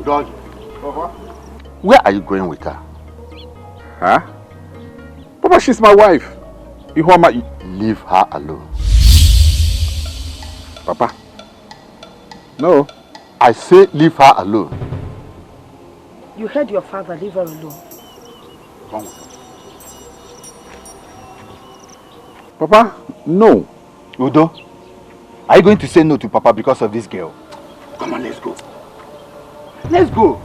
George, where are you going with her? Huh? Papa, she's my wife. Leave her alone. Papa? No. I say leave her alone. You heard your father, leave her alone. Come on. Papa, no. Udo, are you going to say no to Papa because of this girl? Come on, let's go. Let's go.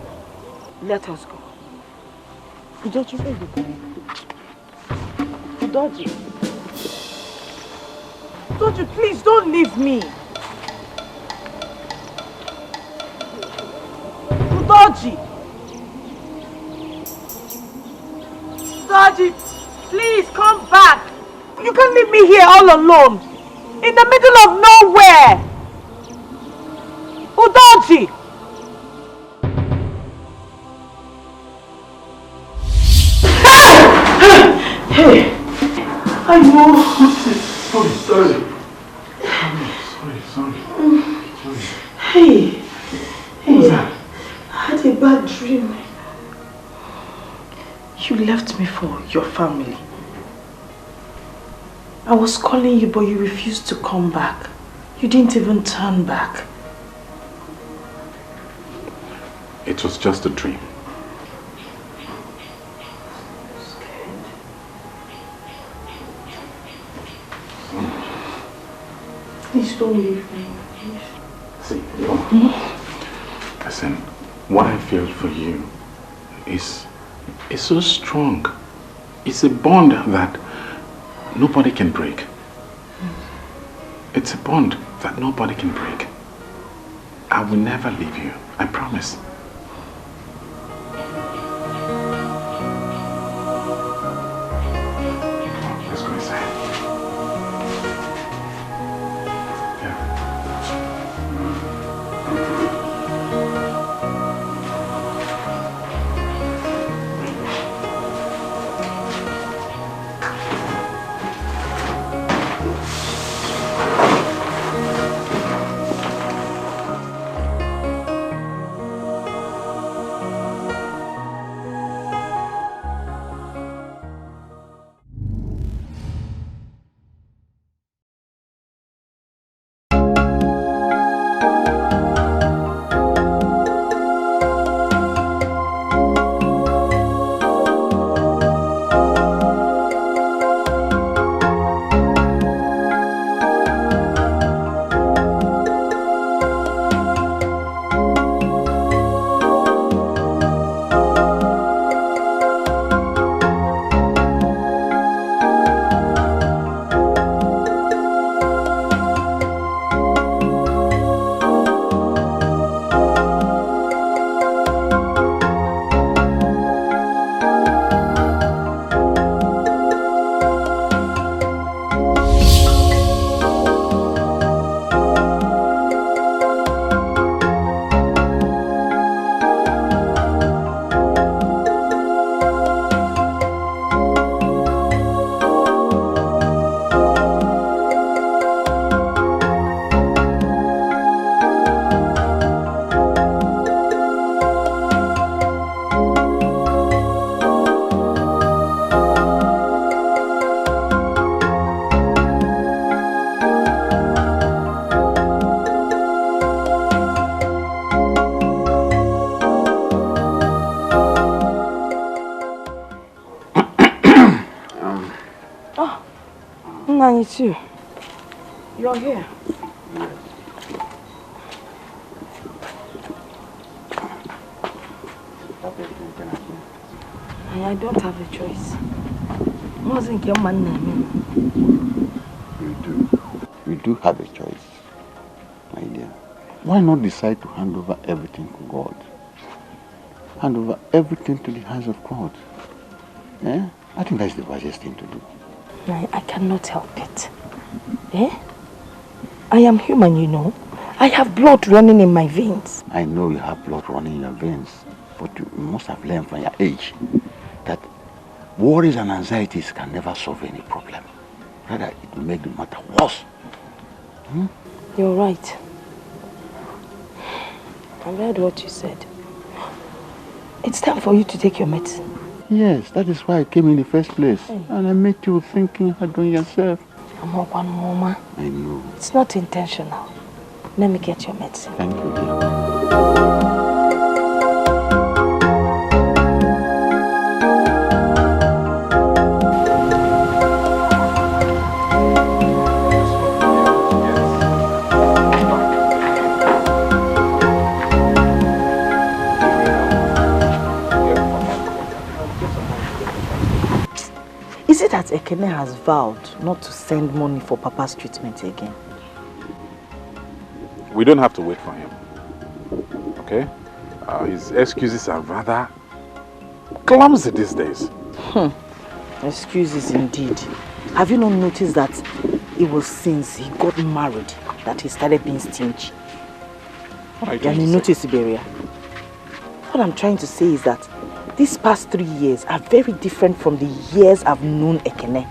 Let us go. Udoji, where are you going? Udoji. Udoji, please don't leave me. Udoji. Udoji, please come back. You can't leave me here all alone. In the middle of nowhere. Udoji. Hey, I know. Sorry. Hey, what was that? I had a bad dream. You left me for your family. I was calling you, but you refused to come back. You didn't even turn back. It was just a dream. Please don't leave me. See, listen, what I feel for you is so strong. It's a bond that nobody can break. It's a bond that nobody can break. I will never leave you, I promise. Let's go inside. Nani too. You're here. I don't have a choice. Wasn't your man name? You do. You do have a choice, my dear. Why not decide to hand over everything to God? Hand over everything to the hands of God. Eh? I think that's the wisest thing to do. I cannot help it. Eh? I am human, you know. I have blood running in my veins. I know you have blood running in your veins, but you must have learned from your age that worries and anxieties can never solve any problem. Rather, it will make the matter worse. You're right. I read what you said. It's time for you to take your medicine. Yes, that is why I came in the first place. And I met you thinking hard on yourself. Mama. I know. It's not intentional. Let me get your medicine. Thank you, dear. Is it that Ekene has vowed not to send money for Papa's treatment again? We don't have to wait for him. Okay? His excuses are rather clumsy these days. Excuses indeed. Have you not noticed that it was since he got married that he started being stingy? What are you trying to say? Notice, Ebere. What I'm trying to say is that these past 3 years are very different from the years I've known Ekene.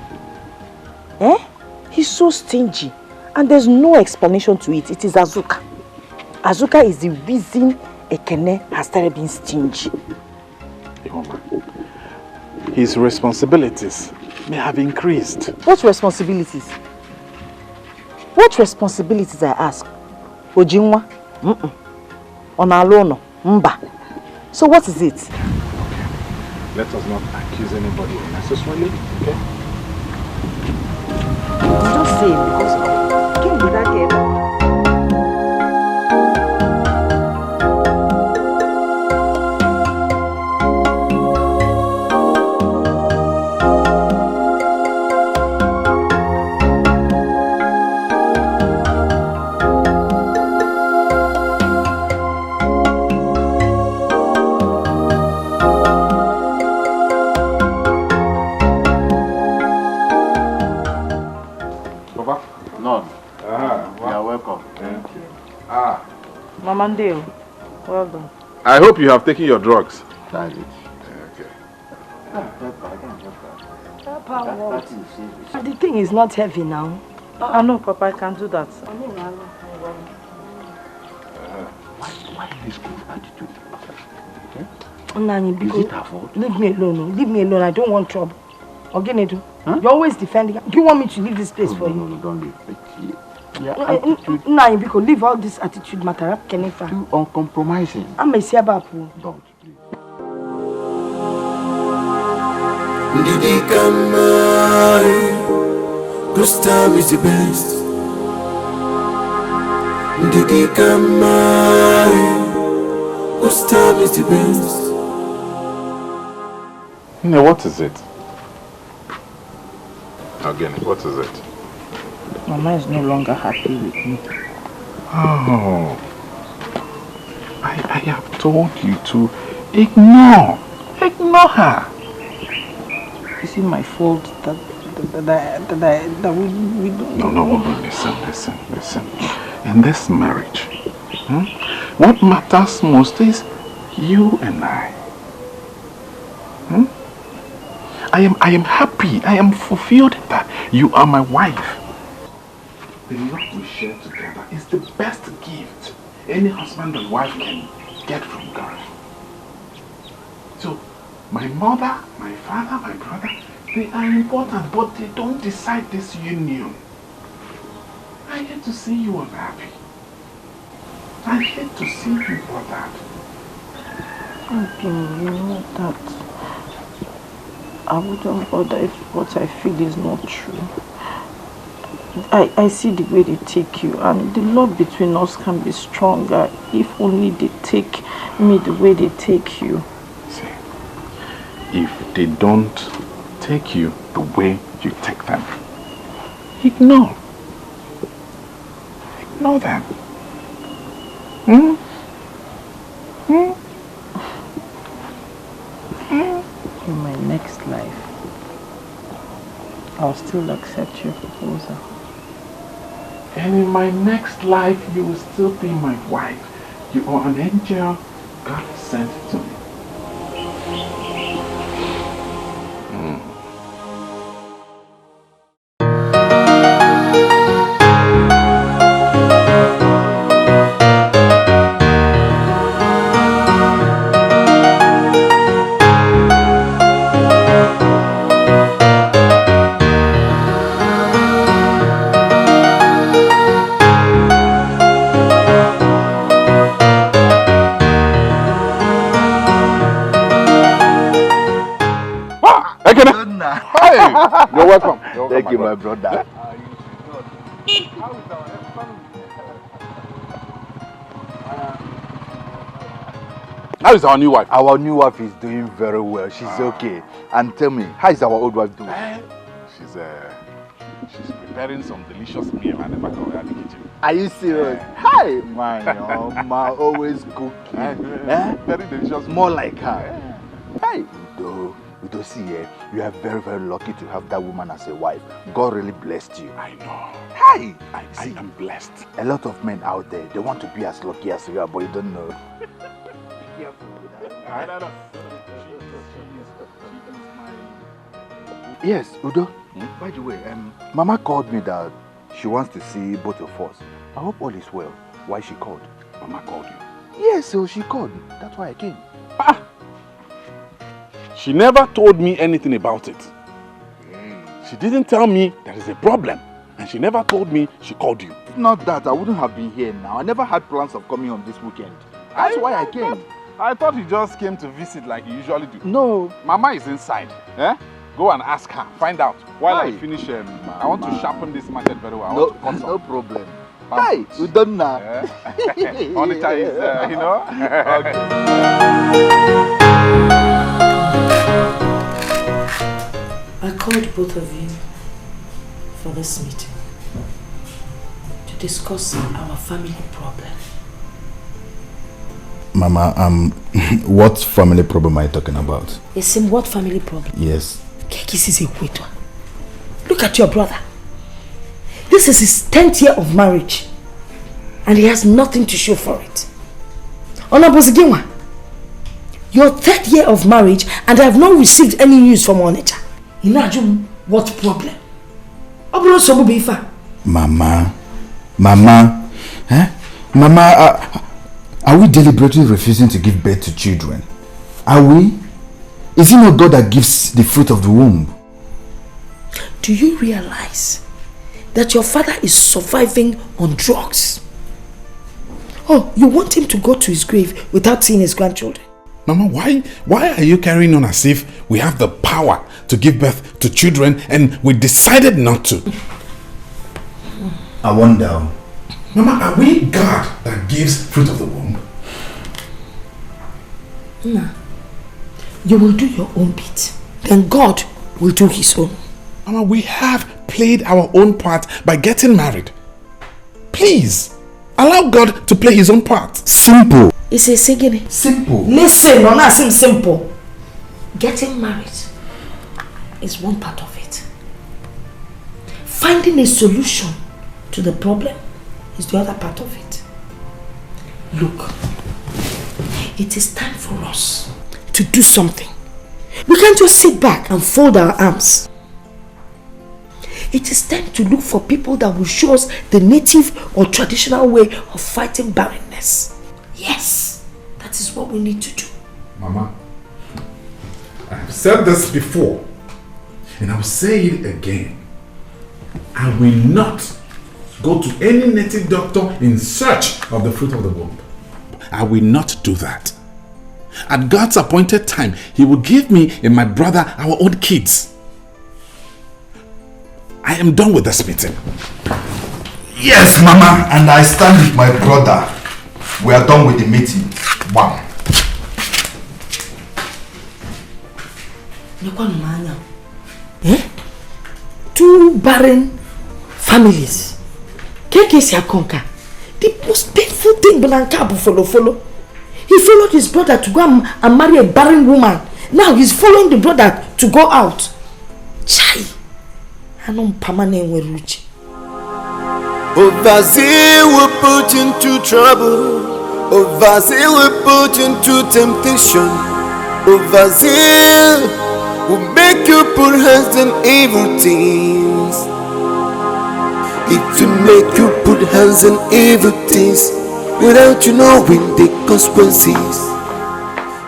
He's so stingy. And there's no explanation to it. It is Azuka. Azuka is the reason Ekene has started being stingy. Chioma, his responsibilities may have increased. What responsibilities? What responsibilities, I ask? Ojinwa? Onalono? Mba? So what is it? Okay. Let us not accuse anybody unnecessarily, okay? I'm just saying because came with that girl. Mamandeo, well done. I hope you have taken your drugs. Tried it. Okay. The thing is not heavy now. I know, Papa, I can do that. Why this good attitude? Nani, Is it her fault? leave me alone. Leave me alone. I don't want trouble. Ogenedu, you're always defending. Do you want me to leave this place for you? No, don't leave. Nani, because leave all this attitude matter. Too uncompromising. I'm a Siabapu. Don't, please. Didi Kamari, this time is the best. Didi Kamari, this time is the best. No, what is it? Again, what is it? Mama is no longer happy with me. Oh, I have told you to ignore her. Is it my fault that we don't... No, listen. In this marriage, what matters most is you and I. I am happy, I am fulfilled that you are my wife. The love we share together is the best gift any husband and wife can get from God. So, my mother, my father, my brother, they are important, but they don't decide this union. I hate to see you unhappy. I hate to see you bothered. Okay, you know that I wouldn't bother if what I feel is not true. I see the way they take you, and the love between us can be stronger if only they take me the way they take you. See, if they don't take you the way you take them, ignore them. In my next life, I'll still accept your proposal. And in my next life, you will still be my wife. You are an angel God sent to me. You're welcome. Thank you, my brother. How is our new wife? Our new wife is doing very well. She's okay. And tell me, how is our old wife doing? She's preparing some delicious meal and Emeka in the kitchen. Are you serious? Hi, man. Ma always cooking. Very delicious. More like her. Hey, Udo, see, you are very, very lucky to have that woman as a wife. God really blessed you. I know. Hey, I am blessed. A lot of men out there, they want to be as lucky as you are, but you don't know. Yes, Udo. By the way, Mama called me that she wants to see both of us. I hope all is well. Why she called? Mama called you? Yes, so she called. That's why I came. She never told me anything about it. She didn't tell me there is a problem. And she never told me she called you. Not that, I wouldn't have been here now. I never had plans of coming on this weekend. That's why I came. I thought you just came to visit like you usually do. No. Mama is inside. Go and ask her. Find out. While I finish, I want to sharpen this market very well. No problem. Hi, you don't know. Onitsha is, you know. I called both of you for this meeting to discuss our family problem. Mama, what family problem are you talking about? It's in what family problem? Yes. Kekis is a widower. Look at your brother. This is his 10th year of marriage. And he has nothing to show for it. Onaboziginwa, your 3rd year of marriage and I have not received any news from Onitsha. Inajum, what problem? Mama, are we deliberately refusing to give birth to children? Are we? Is it not God that gives the fruit of the womb? Do you realize that your father is surviving on drugs? Oh, you want him to go to his grave without seeing his grandchildren? Mama, why are you carrying on as if we have the power to give birth to children and we decided not to? I wonder. Mama, are we God that gives fruit of the womb? No. You will do your own bit. Then God will do his own. Mama, we have played our own part by getting married. Please, allow God to play his own part. Simple. It's a singing. Simple. Listen, no, not simple. Getting married is one part of it. Finding a solution to the problem is the other part of it. Look, it is time for us to do something. We can't just sit back and fold our arms. It is time to look for people that will show us the native or traditional way of fighting barrenness. Yes, that is what we need to do. Mama, I have said this before, and I will say it again. I will not go to any native doctor in search of the fruit of the womb. I will not do that. At God's appointed time, He will give me and my brother our own kids. I am done with this meeting. Yes, Mama, and I stand with my brother. We are done with the meeting. Wow. Two barren families. The most painful thing Banankabu follow. He followed his brother to go and marry a barren woman. Now he's following the brother to go out. Chai. Anon permanent weruchi. Overzeal will put into trouble. Overzeal will put into temptation. Overzeal will make you put hands in evil things. It will make you put hands in evil things without you knowing the consequences.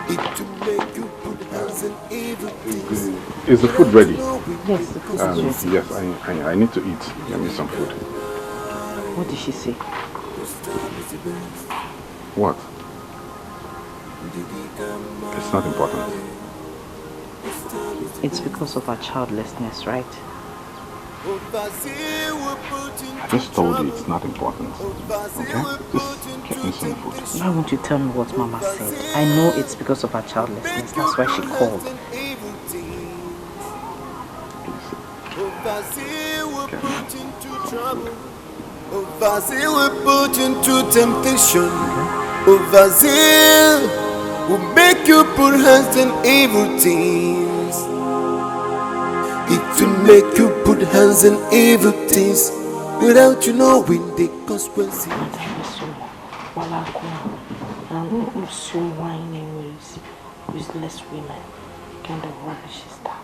It will make you put hands in evil things. Is the food ready? Yes, the food is ready. Yes, I need to eat. Give me some food. What did she say? What? It's not important. It's because of her childlessness, right? I just told you it's not important. Okay? Just get me some food. Why won't you tell me what Mama said? I know it's because of her childlessness. That's why she called. Overzeal will put into temptation. Overzeal will make you put hands in evil things. It will make you put hands in evil things without you knowing the consequences. I'm so whining with useless women. Kind of rubbish is that?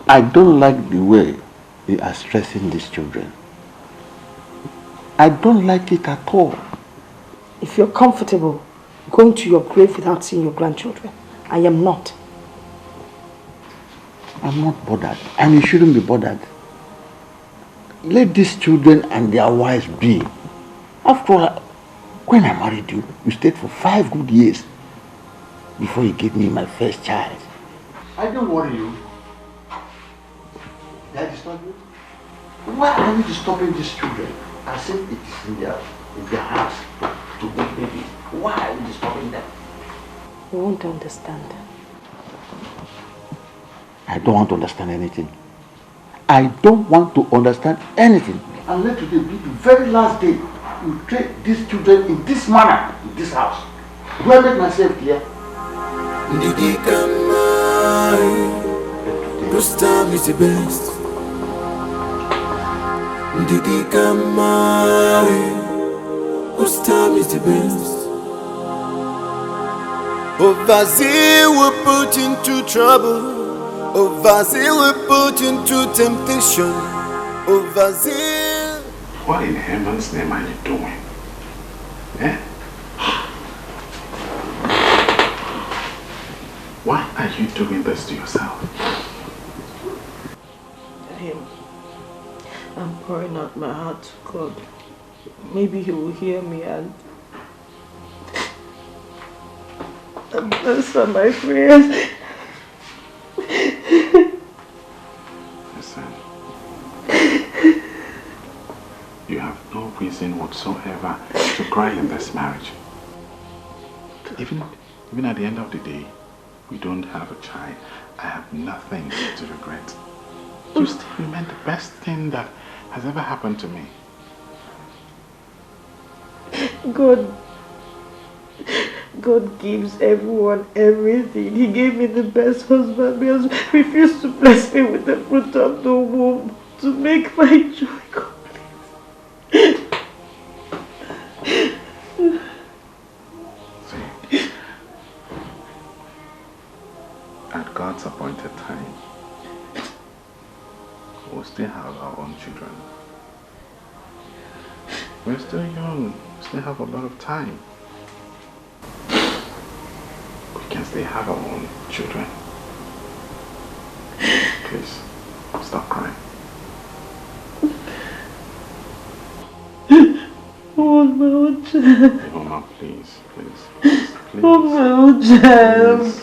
I don't like the way they are stressing these children. I don't like it at all. If you're comfortable going to your grave without seeing your grandchildren, I am not. I'm not bothered, and you shouldn't be bothered. Let these children and their wives be. After all, when I married you, you stayed for 5 good years before you gave me my first child. I don't worry you. Did I disturb you? Why are you disturbing these children? As if it is in their house to make babies. Why are you disturbing them? You won't understand. I don't want to understand anything. I don't want to understand anything. And let today be the very last day you treat these children in this manner, in this house. Do I make myself clear? This time is the best. Whose time is the best? Overzeal will put into trouble. Overzeal will put into temptation. Overzeal. What in heaven's name are you doing? Eh? Why are you doing this to yourself? I'm pouring out my heart to God. Maybe He will hear me and answer my prayers. Listen. You have no reason whatsoever to cry in this marriage. Even at the end of the day, we don't have a child. I have nothing to regret. You still remain the best thing that has ever happened to me. God gives everyone everything. He gave me the best husband, but he refused to bless me with the fruit of the womb to make my joy complete. See, at God's appointed time, we'll still have our own children. We're still young, we still have a lot of time. We can still have our own children. Please, stop crying. I want my own child. Mama, please. I want my own child. Please.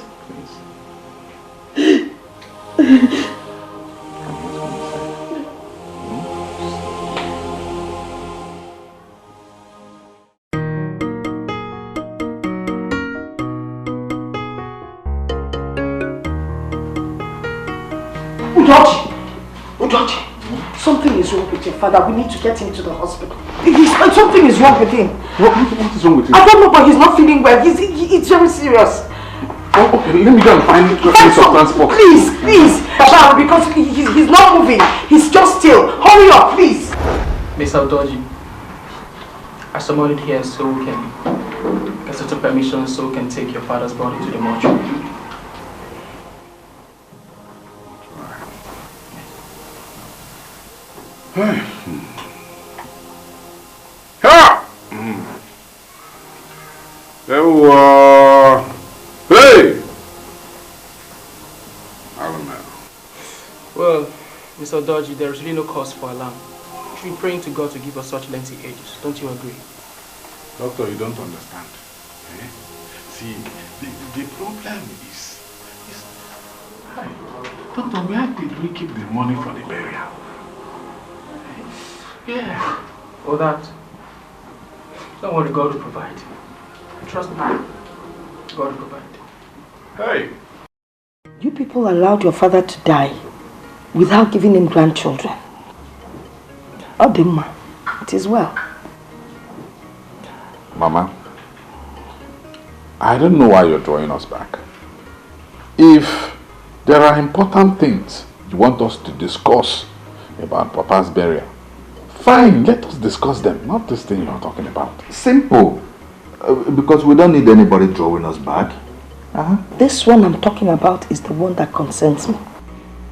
Something is wrong with your father. We need to get him to the hospital. Something is wrong with him. What is wrong with him? I don't know, but he's not feeling well. It's very serious. Oh, okay, let me go and find means of transport. Please, Baba, because he's not moving. He's just still. Hurry up, please. Miss Aldoji, I summoned here so we can get such a permission so we can take your father's body to the mortuary. Hey! Well, Mr. Dodgy, there is really no cause for alarm. should be praying to God to give us such lengthy ages. Don't you agree? Doctor, you don't understand. Eh? See, the problem is hi, Doctor, where did we keep the money for the burial? Yeah. Oh, that. Don't worry, God will provide. Trust me. God will provide. Hey. You people allowed your father to die without giving him grandchildren. Odimma, it is well. Mama, I don't know why you're drawing us back. If there are important things you want us to discuss about Papa's burial, fine, let us discuss them, not this thing you're talking about. Simple. Because we don't need anybody drawing us back. This one I'm talking about is the one that concerns me.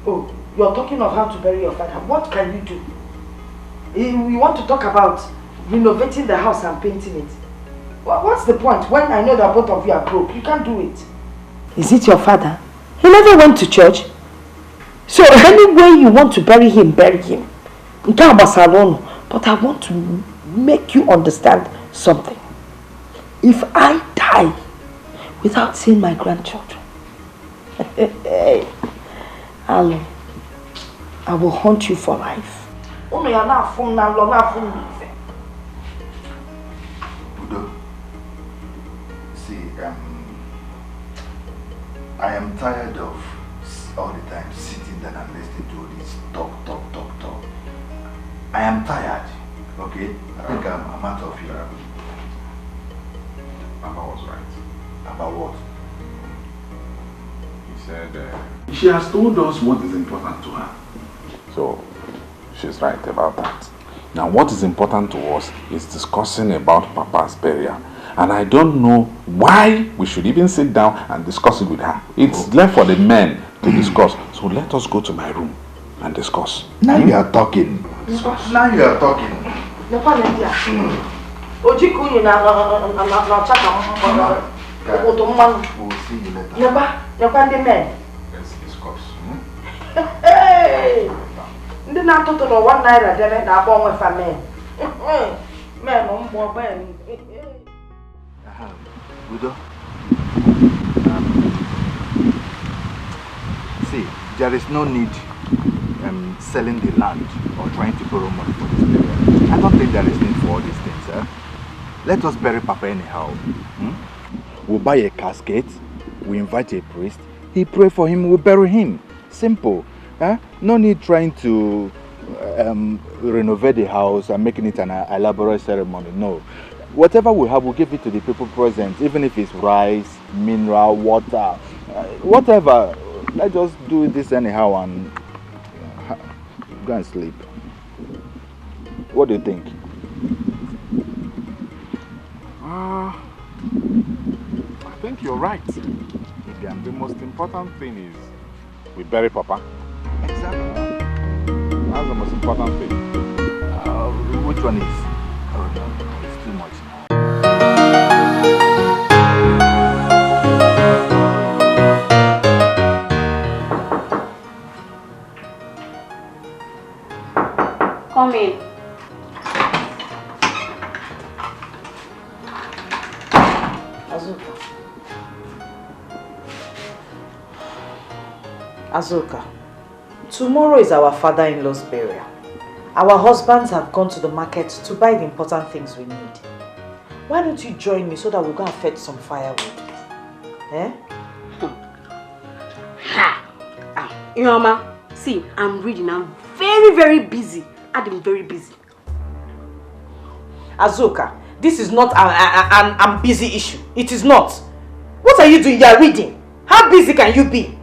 Oh, you're talking of how to bury your father. What can you do? You want to talk about renovating the house and painting it. What's the point when I know that both of you are broke? You can't do it. Is it your father? He never went to church. So any way you want to bury him, bury him. But I want to make you understand something. If I die without seeing my grandchildren, I will haunt you for life. Udo, see, I am tired of all the time sitting down and listening to this talk. I am tired, okay? I think I'm out of here. Mama was right. About what? He said she has told us what is important to her. So, she's right about that. Now, what is important to us is discussing about Papa's burial. And I don't know why we should even sit down and discuss it with her. It's left for the men to discuss. So let us go to my room and discuss. Now you are talking. Now you are talking. We'll see you later. Let's discuss. Hey! Ndị na-atụtụ n'ụwa naira dere na-agba onwe fa men. Men ụmụ ben. Udo. See, there is no need selling the land or trying to borrow money for this burial. I don't think there is need for all these things. Let us bury Papa anyhow. We'll buy a casket, we invite a priest, he pray for him, we'll bury him. Simple. No need trying to renovate the house and making it an elaborate ceremony. No. Whatever we have, we'll give it to the people present, even if it's rice, mineral, water, whatever. Let's just do this anyhow and go and sleep. What do you think? I think you're right. The most important thing is we bury Papa. Exactly. That's the most important thing. Which one is? Oh no, it's too much now. Come in. Azuka, tomorrow is our father-in-law's burial. Our husbands have gone to the market to buy the important things we need. Why don't you join me so that we'll go and fetch some firewood? Eh? Chioma, see, I'm reading. I'm very busy. I'm very busy. Azuka, this is not an busy issue. It is not. What are you doing? You are reading. How busy can you be?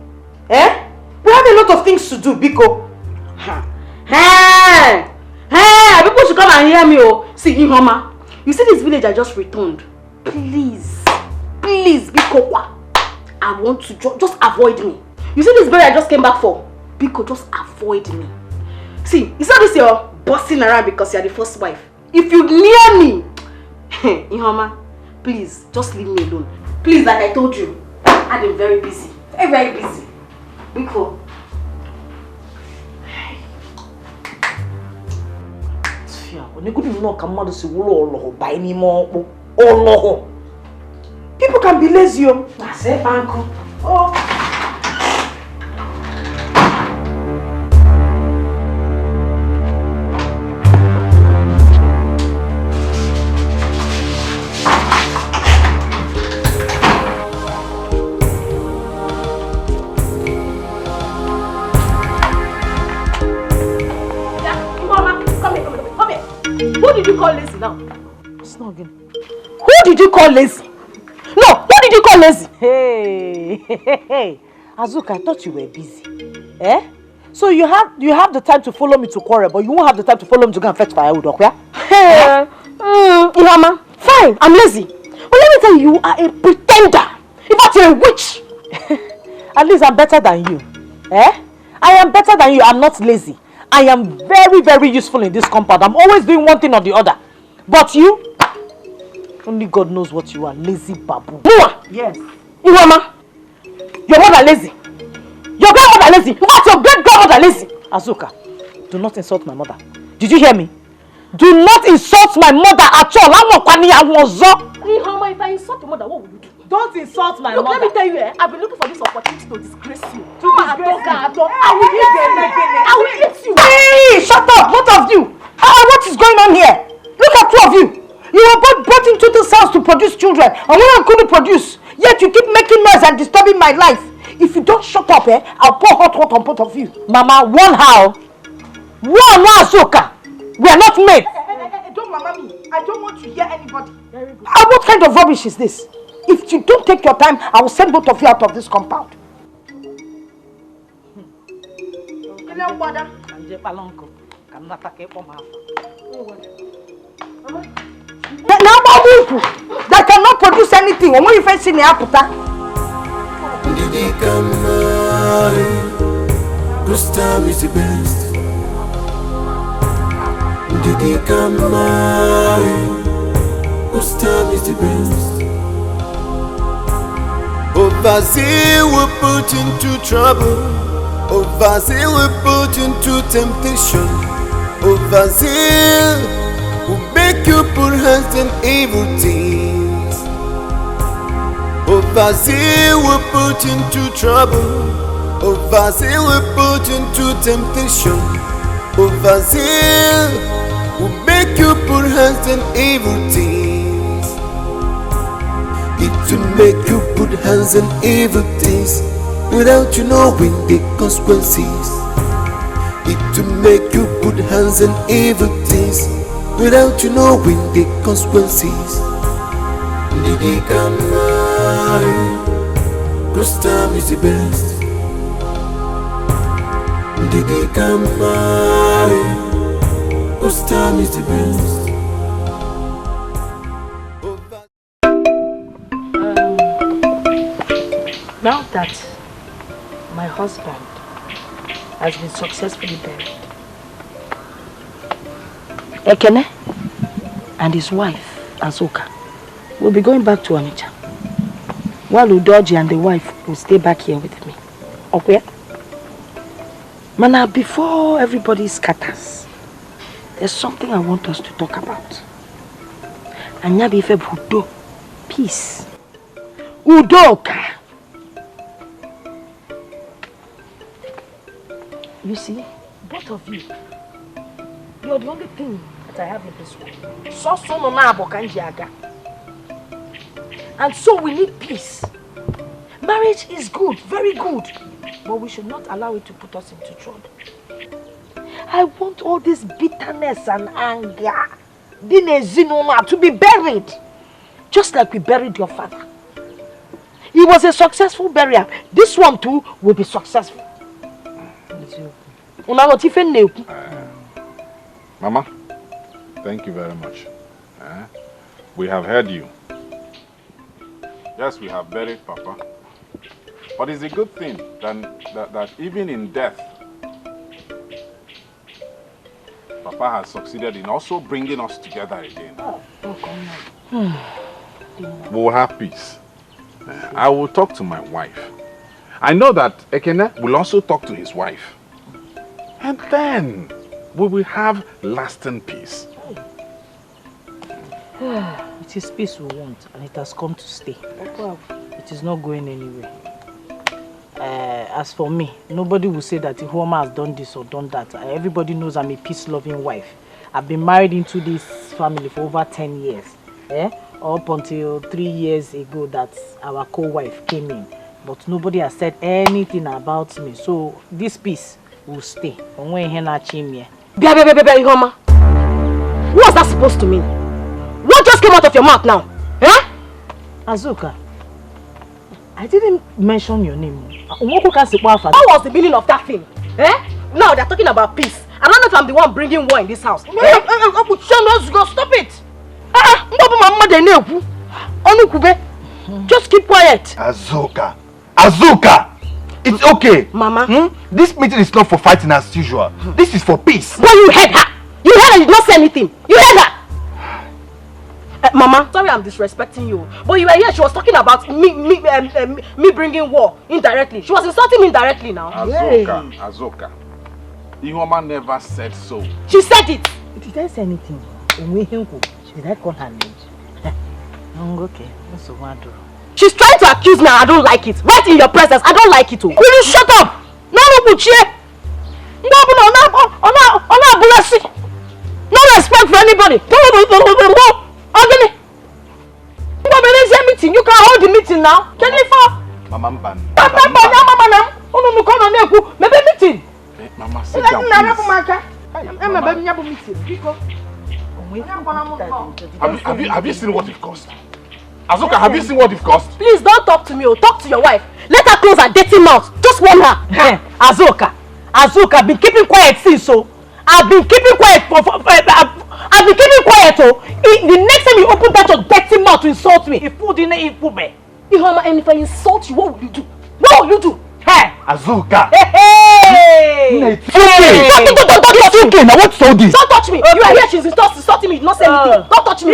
Eh? We have a lot of things to do, Biko. Hey! People should come and hear me. Oh. See, Chioma, you see this village I just returned. Please, Biko, I want to just avoid me. You see this burial I just came back for? Biko, just avoid me. See, it's not this you're bossing around because you're the first wife. If you near me, Chioma, please, just leave me alone. Please, like I told you, I'm very busy. Very busy. Biko. People can be lazy. I say, uncle. Oh. Who did you call lazy now? It's not good. Who did you call lazy? No, who did you call lazy? Hey. Azuka, I thought you were busy. Eh? So you have the time to follow me to quarrel, but you won't have the time to follow me to go and fetch firewood, okay? Hey, Ihama, fine, I'm lazy. But let me tell you, you are a pretender. In fact, you're a witch. At least I'm better than you. Eh? I am better than you. I'm not lazy. I am very, very useful in this compound. I'm always doing one thing or the other. But you, only God knows what you are. Lazy babu. Mua! Yes. Ihama, your mother lazy. Your grandmother lazy. In fact, your great-grandmother lazy. Azuka, do not insult my mother. Did you hear me? Do not insult my mother at all. Ihama, if I insult your mother, what will you do? Don't insult my mother. Let me tell you, I've been looking for this opportunity to disgrace you. To disgrace you? I will hit you. Hey, shut up, both of you. What is going on here? Look at two of you. You were both brought into this house to produce children, and when I couldn't produce, yet you keep making noise and disturbing my life. If you don't shut up, I'll pour hot on both of you. Mama, one how? One Azuka. We are not made. Don't mama me. I don't want to hear anybody. Very good. What kind of rubbish is this? If you don't take your time, I will send both of you out of this compound. That cannot produce anything. When you first see me, Apotha. This time is the best. This time is the best. Overzeal will put into trouble. Overzeal will put into temptation. Overzeal will make you put hands in evil things. Overzeal will put into trouble. Overzeal will put into temptation. Overzeal will make you put hands in evil things. It will make you put hands in evil things without you knowing the consequences. It will make you put hands in evil things without you knowing the consequences. This time is the best. This time is the best. Now that my husband has been successfully buried, Ekene and his wife, Azuka, will be going back to Onitsha, while Udoji and the wife will stay back here with me. Okay? Mana, before everybody scatters, there's something I want us to talk about. Anyabi Feb Udo. Peace. Udoka. You see, both of you, you're the only thing that I have in this world. And so we need peace. Marriage is good, very good. But we should not allow it to put us into trouble. I want all this bitterness and anger to be buried. Just like we buried your father. He was a successful burial. This one too will be successful. Mama, thank you very much. We have heard you. Yes, we have buried Papa. But it's a good thing that even in death, Papa has succeeded in also bringing us together again. We will have peace. I will talk to my wife. I know that Ekene will also talk to his wife. And then we will have lasting peace. It is peace we want, and it has come to stay. It is not going anywhere. As for me, nobody will say that Ihuoma has done this or done that. Everybody knows I'm a peace-loving wife. I've been married into this family for over 10 years. Up until 3 years ago that our co-wife came in. But nobody has said anything about me. So this peace will stay. Ihuoma, what's that supposed to mean? What just came out of your mouth now? Azuka, I didn't mention your name. What was the meaning of that thing? Now they're talking about peace. I don't know if I'm the one bringing war in this house. Stop it! Just keep quiet. Azuka! Azuka! It's okay. Mama. This meeting is not for fighting as usual. This is for peace. But you heard her. You heard her, you did not say anything. You heard her. Mama, sorry I'm disrespecting you. But you were here, she was talking about me bringing war indirectly. She was insulting me indirectly now. Azuka. Ihuoma never said so. She said it. Did I say anything? Did I call her name? Okay. She's trying to accuse me and I don't like it. Right in your presence, I don't like it. Will you shut up? No respect for anybody. Meeting. You can hold the meeting now. Can you for? Mama, maybe meeting. Mama, sit down, Have you seen what it cost? Azuka, have you seen what it cost? Please don't talk to me. Talk to your wife. Let her close her dirty mouth. Just warn her. Azuka, I've been keeping quiet since so. I've been keeping quiet I've been keeping quiet. The next time you open that your dirty mouth to insult me, if you didn't eat me. And if I insult you, what will you do? What will you do? Hey, Azuka! Hey! It's okay. Now what's all this? Don't touch me. You are here. She's insulting me. Not say anything. Don't touch me.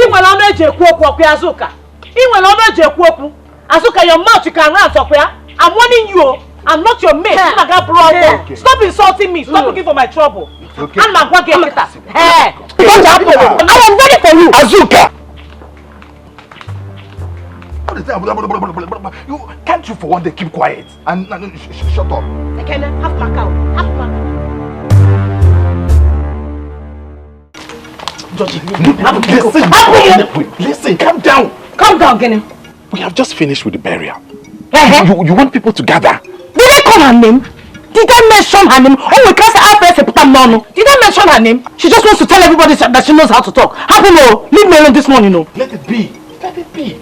Azuka, your mouth you can rant up here. I'm warning you. I'm not your mate. Okay. Stop insulting me. Stop looking for my trouble. Okay. I'm not going to get it. Hey! I am ready for you. Azuka! Can't you for one day keep quiet and shut up? I can have my cow. Have my Listen, calm down. Calm down, Kenny. We have just finished with the burial. You want people to gather? Did I call her name? Did I mention her name? Oh, we can't say no. Did I mention her name? She just wants to tell everybody that she knows how to talk. Happen, leave me alone this morning, no. Let it be. Let it be.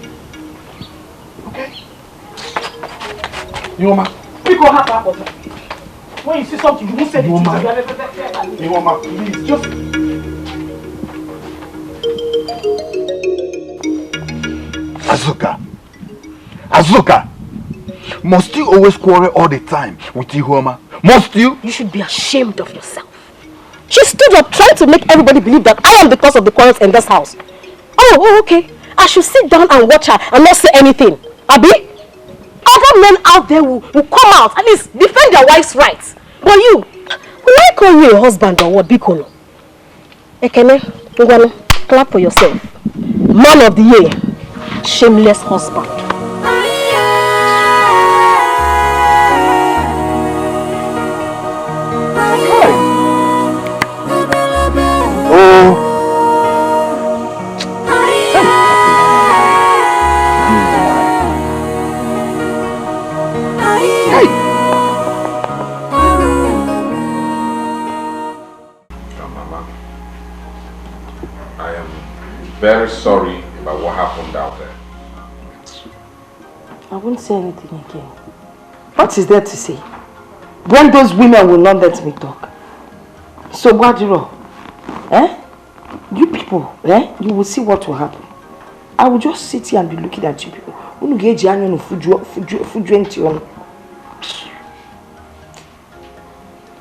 Okay? Ihuoma. Pick her up, Apotha. When you see something, you won't say anything. Ihuoma, please, just... Azuka! Must you always quarrel all the time with Ihuoma? Must you? You should be ashamed of yourself. She stood up trying to make everybody believe that I am the cause of the quarrels in this house. Oh, okay. I should sit down and watch her and not say anything. Abi? Other men out there will come out, at least defend their wife's rights. But you, will I call you a husband or what? Bikono? Ekene, Ngwano, clap for yourself. Man of the year. Shameless husband. Very sorry about what happened out there. I won't say anything again. What is there to say? When those women will not let me talk. So what do you You people, you will see what will happen. I will just sit here and be looking at you people.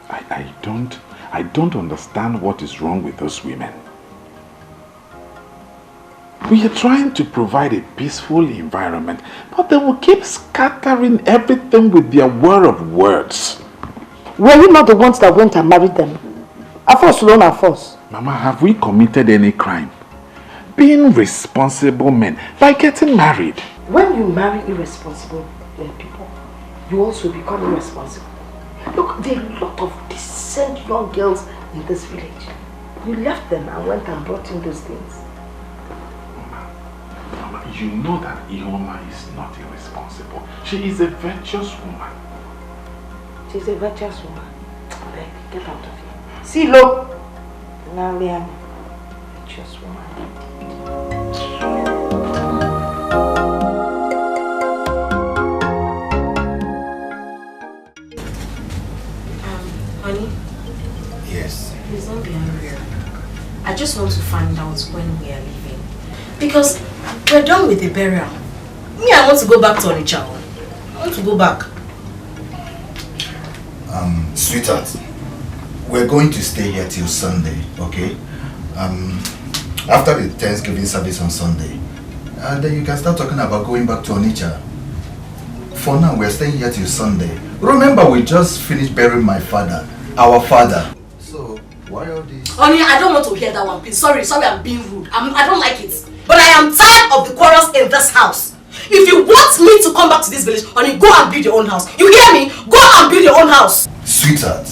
I don't understand what is wrong with those women. We are trying to provide a peaceful environment, but they will keep scattering everything with their war of words. Were you not the ones that went and married them? A force alone, a force. Mama, have we committed any crime? being responsible men by getting married. When you marry irresponsible people, you also become irresponsible. Look, there are a lot of decent young girls in this village. You left them and went and brought in those things. Mama, you know that Chioma is not irresponsible. She is a virtuous woman. She's a virtuous woman. Beg, get out of here. See, look. Now, Liam, virtuous woman. Honey? Yes. Please don't be angry. I just want to find out when we are leaving. Because we're done with the burial. Me, I want to go back to Onitsha. I want to go back. Sweetheart, we're going to stay here till Sunday, okay? After the Thanksgiving service on Sunday, then you can start talking about going back to Onitsha. For now, we're staying here till Sunday. Remember, we just finished burying my father, our father. So, why all this? Honey, I don't want to hear that one, please. Sorry, I'm being rude. I don't like it. But I am tired of the quarrels in this house. If you want me to come back to this village, honey, go and build your own house. You hear me? Go and build your own house. Sweetheart,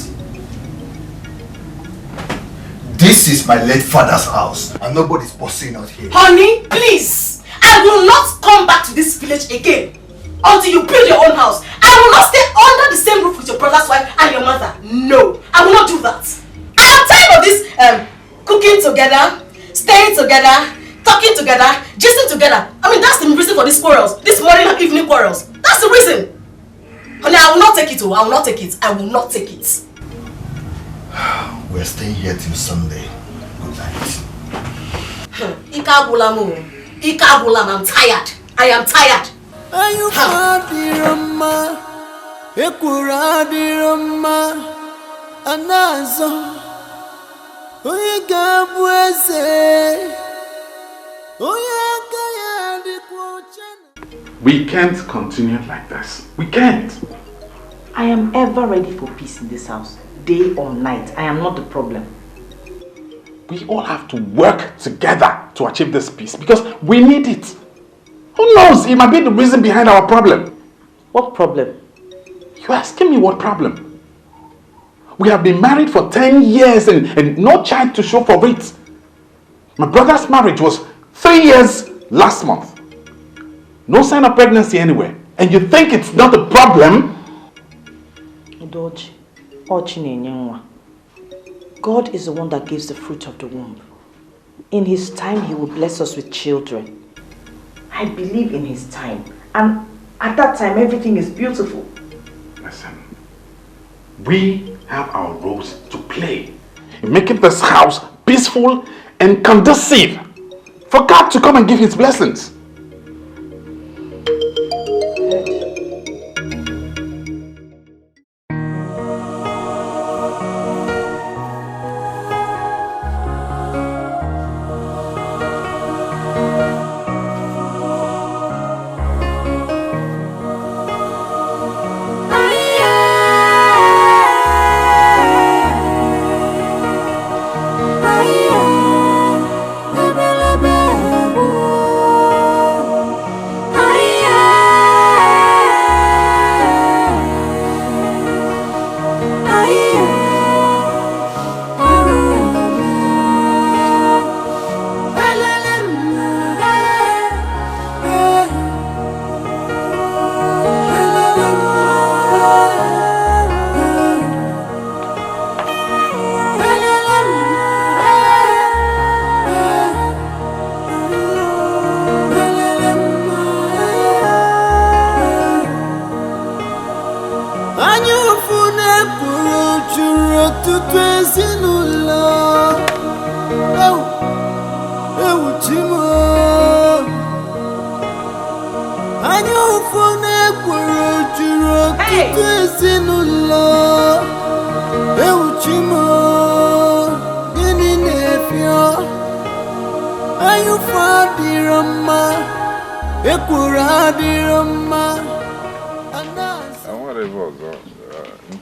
this is my late father's house and nobody's bossing out here. Honey, please. I will not come back to this village again until you build your own house. I will not stay under the same roof with your brother's wife and your mother. No, I will not do that. I am tired of this cooking together, staying together, talking together, gisting together. I mean, that's the reason for these quarrels, these morning and evening quarrels. That's the reason. Honey, I will not take it. I will not take it. I will not take it. We're staying here till Sunday. Good night. Ikabulam, I'm tired. I am tired. We can't continue like this. We can't. I am ever ready for peace in this house, day or night. I am not the problem. We all have to work together to achieve this peace because we need it. Who knows? It might be the reason behind our problem. What problem? You're asking me what problem? We have been married for 10 years and no child to show for it. My brother's marriage was 3 years last month. No sign of pregnancy anywhere. And you think it's not a problem? God is the one that gives the fruit of the womb. In His time, He will bless us with children. I believe in His time. And at that time, everything is beautiful. Listen, we have our roles to play in making this house peaceful and conducive for God to come and give His blessings.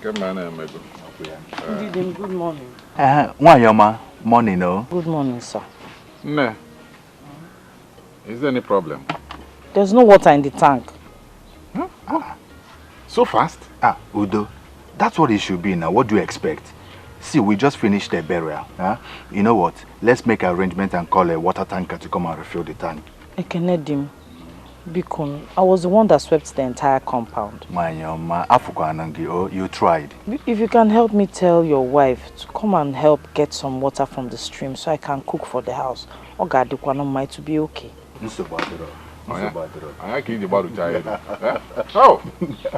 Good morning, no? Good morning, sir. No. Is there any problem? There's no water in the tank. Huh? So fast? Udo, that's what it should be now. What do you expect? See, we just finished the burial. Huh? You know what? Let's make an arrangement and call a water tanker to come and refill the tank. Ekenedim, Bikon, I was the one that swept the entire compound. You tried. If you can help me tell your wife to come and help get some water from the stream so I can cook for the house. Ogadikwana might to be okay. Oh,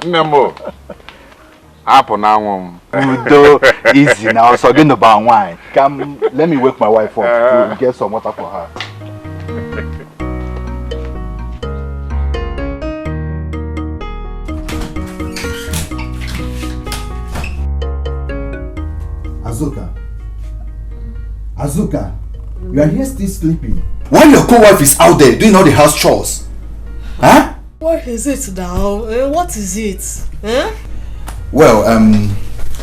Nemo. Apple now. Udo, easy now. So again about wine. Come, let me wake my wife up to get some water for her. Azuka, you are here still sleeping. While your co-wife is out there doing all the house chores. Huh? What is it now? What is it? Eh? Well,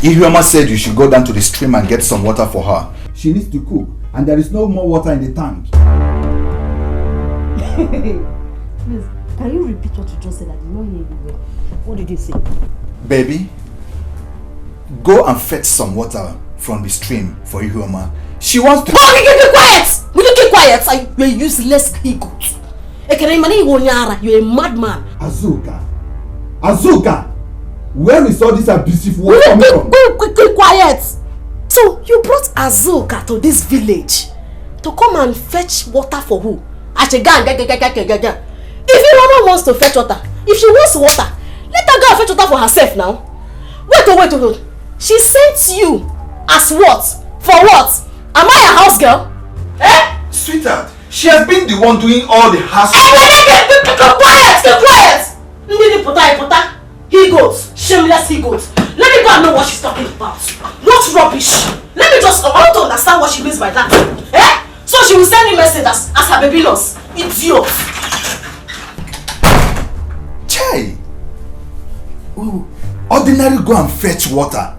Ihuoma said you should go down to the stream and get some water for her. She needs to cook, and there is no more water in the tank. Please, can you repeat what you just said? I did not hear you well. What did you say? Baby, go and fetch some water from the stream for Ihuoma. She wants to... Oh, you keep quiet! Will you keep quiet? You're a useless egot. You're a madman. Azuka! Where is all this abusive word coming from? Keep quiet! So, you brought Azuka to this village to come and fetch water for who? If your mama wants to fetch water, if she wants water, let her go and fetch water for herself now. Wait. She sent you as what? For what? Am I a house girl? Eh? Sweetheart, she has been the one doing all the house. Keep quiet! He goes, shameless he goes. Let me go and know what she's talking about. Not rubbish. Let me just, I want to understand what she means by that. Eh? So she will send me messages as her baby loss. Idiot. Chai! Ooh, ordinary go and fetch water.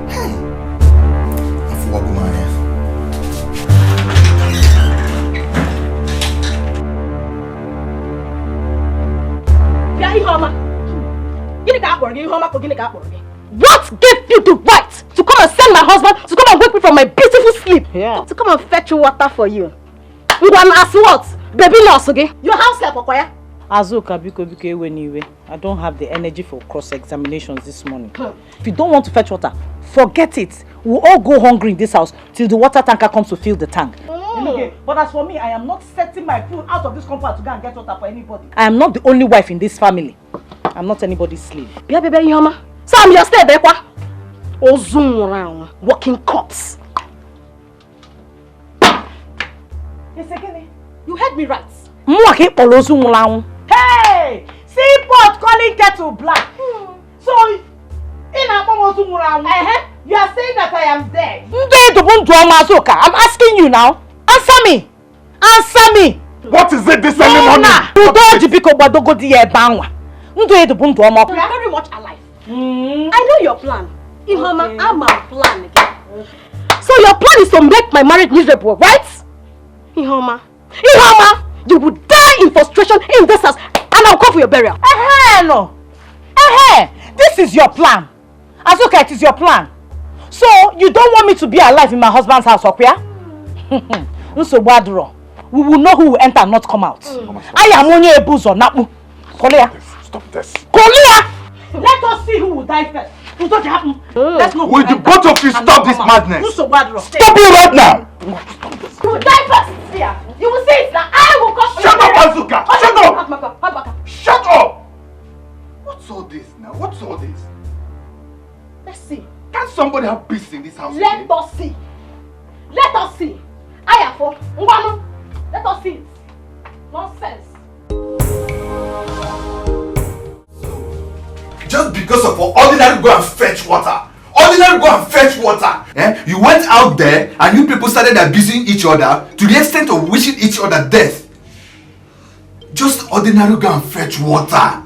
Hey! What gave you the right to come and send my husband to come and wake me from my beautiful sleep? Yeah. To come and fetch water for you. You want to ask what? Baby loss, okay? Your house help, Okoya? Azuka, biko, I don't have the energy for cross-examinations this morning. If you don't want to fetch water, forget it. We'll all go hungry in this house till the water tanker comes to fill the tank. Okay, but as for me, I am not setting my food out of this compound to go and get water for anybody. I am not the only wife in this family. I'm not anybody's slave. Yeah, baby, Yoma. So I'm your slave, Ekwa. Oh, zoom around, walking cops. Yes, again. You heard me right. Hey! Seaport calling kettle black. So, you are saying that I am dead? I'm asking you now. Answer me. Answer me. What is it this early morning? You are very much alive. I know your plan. Ihoma, I'm a plan again. So your plan is to make my marriage miserable, right? Ihoma, you will die in frustration in this house and I'll come for your burial. No. This is your plan. Azuka, it is your plan. So you don't want me to be alive in my husband's house, Okwia? We will know who will enter and not come out. I am only a boozer, Napu. Stop this. Kolia! Let us see who will die first. What happen? Let's go. Will the both of you stop this madness? Stop it right now! You will die first here. You will see it now. I will come for Shut up, Azuka! Shut up! Shut up! What's all this now? What's all this? Let's see. Can't somebody have peace in this house? Let us see. Let us see. Ayafo, Ngwanu. Let us see it. Nonsense. Just because of ordinary go and fetch water. Eh? You went out there and you people started abusing each other to the extent of wishing each other death. Just ordinary go and fetch water.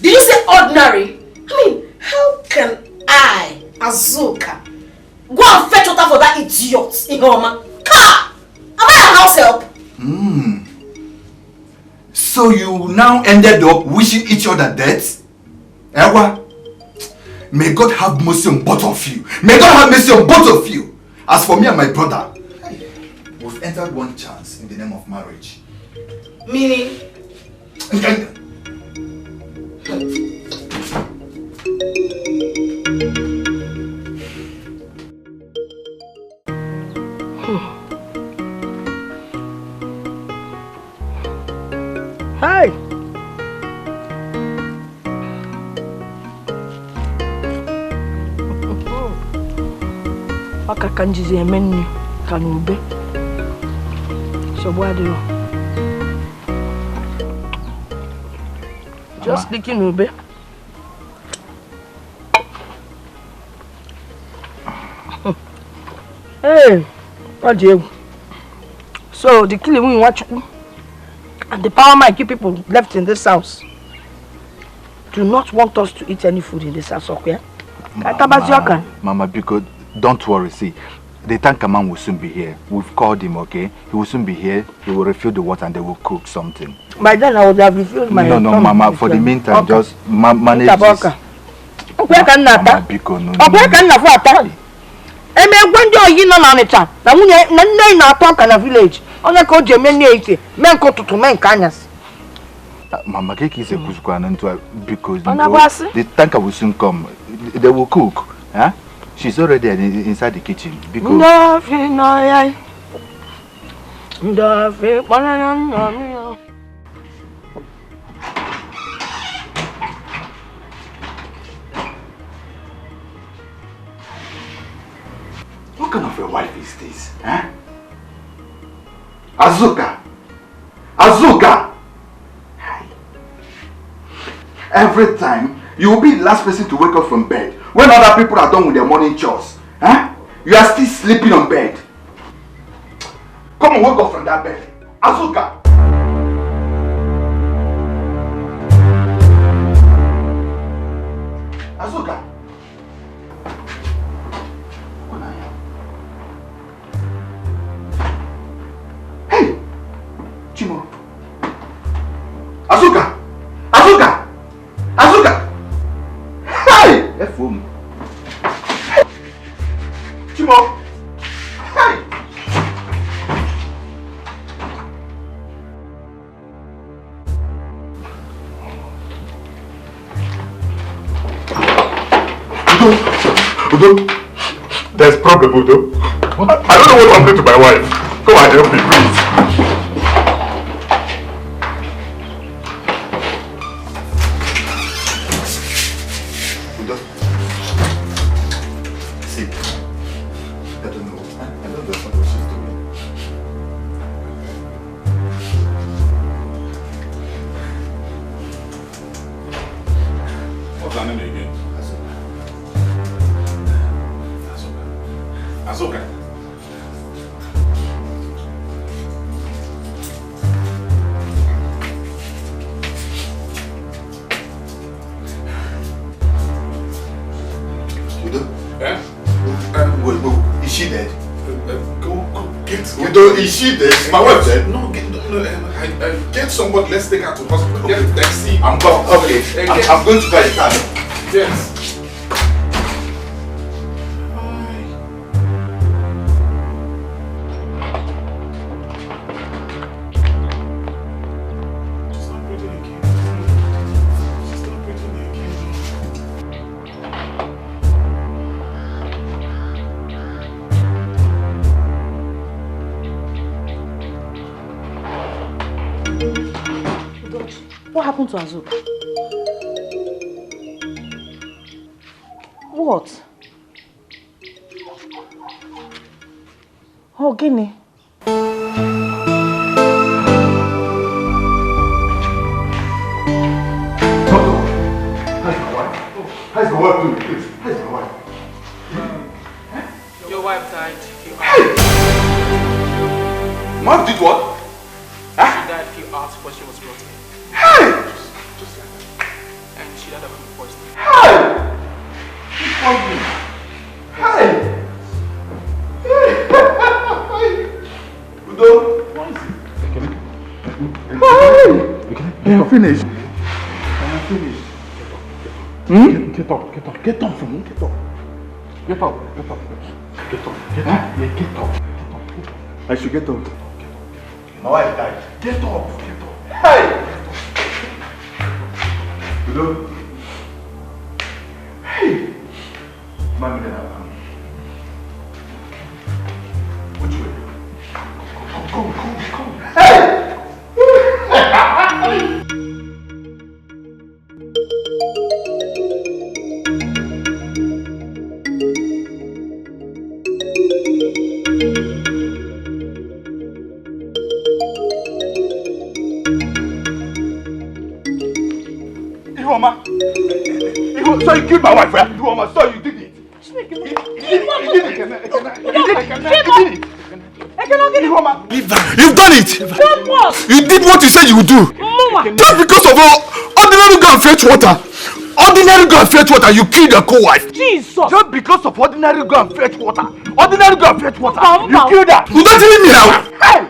Did you say ordinary? I mean, how can I, Azuka, go and fetch water for that idiot, Ihoma? Am I a house help? So you now ended up wishing each other death? Ewa? May God have mercy on both of you. May God have mercy on both of you. As for me and my brother, we've entered one chance in the name of marriage. Meaning? Hi. Aka kanjizi emeni kanube. So what do you? Just thinking ube. Hey, what do you? So the killing we watch and the power might keep people left in this house do not want us to eat any food in this house, okay? Mama, because don't worry, see, the tanker man will soon be here. We've called him, okay? He will soon be here. He will refill the water and they will cook something. By then I would have refilled my... No, Mama, for the meantime, okay. Just manage this. Okay, can Mama, because no. Okay, can I when you know Nanita, the na talk in a village. On a coach, men go to men kindness. Mama, Kiki is a Kuzuka because the tanker will soon come. They will cook. Huh? She's already inside the kitchen. Because what kind of a wife is this? Huh? Azuka! Every time, you will be the last person to wake up from bed when other people are done with their morning chores. Huh? You are still sleeping on bed. Come and wake up from that bed. Azuka! Azuka! Hey! Chimo! Azuka! Hey! F home. Chimo! Hey! Udo, there's problem, Udo. I don't know what happened to my wife. Come and help me, please. Is she dead? My wife dead? No, get someone. Let's take her to hospital. Get a taxi. I'm going. Okay. I'm going to buy a car. Yes. What happened to Azuka? What? Oh, Guinea. How's the wife doing, please? How's the wife? Your wife died. Hey! Mom did what? She died a few hours before she was brought in. Hey! Just like that. And she died of food poisoning. Hey! Hey! Udo, what is it? I am finished. Get up from me. Get up. Get up. I should get up. My wife died. Get up. Hey! Hello? Hey! Mami, which way? Come. Hey! So you killed my wife, right? So you did it. You You've done it! You did what you said you would do! Just because of ordinary girl and fetch water! Ordinary girl and fetch water, you killed your co-wife! Jesus! Just because of ordinary girl and fetch water! Ordinary girl and fetch water! You killed her! You don't even mean now! Hey!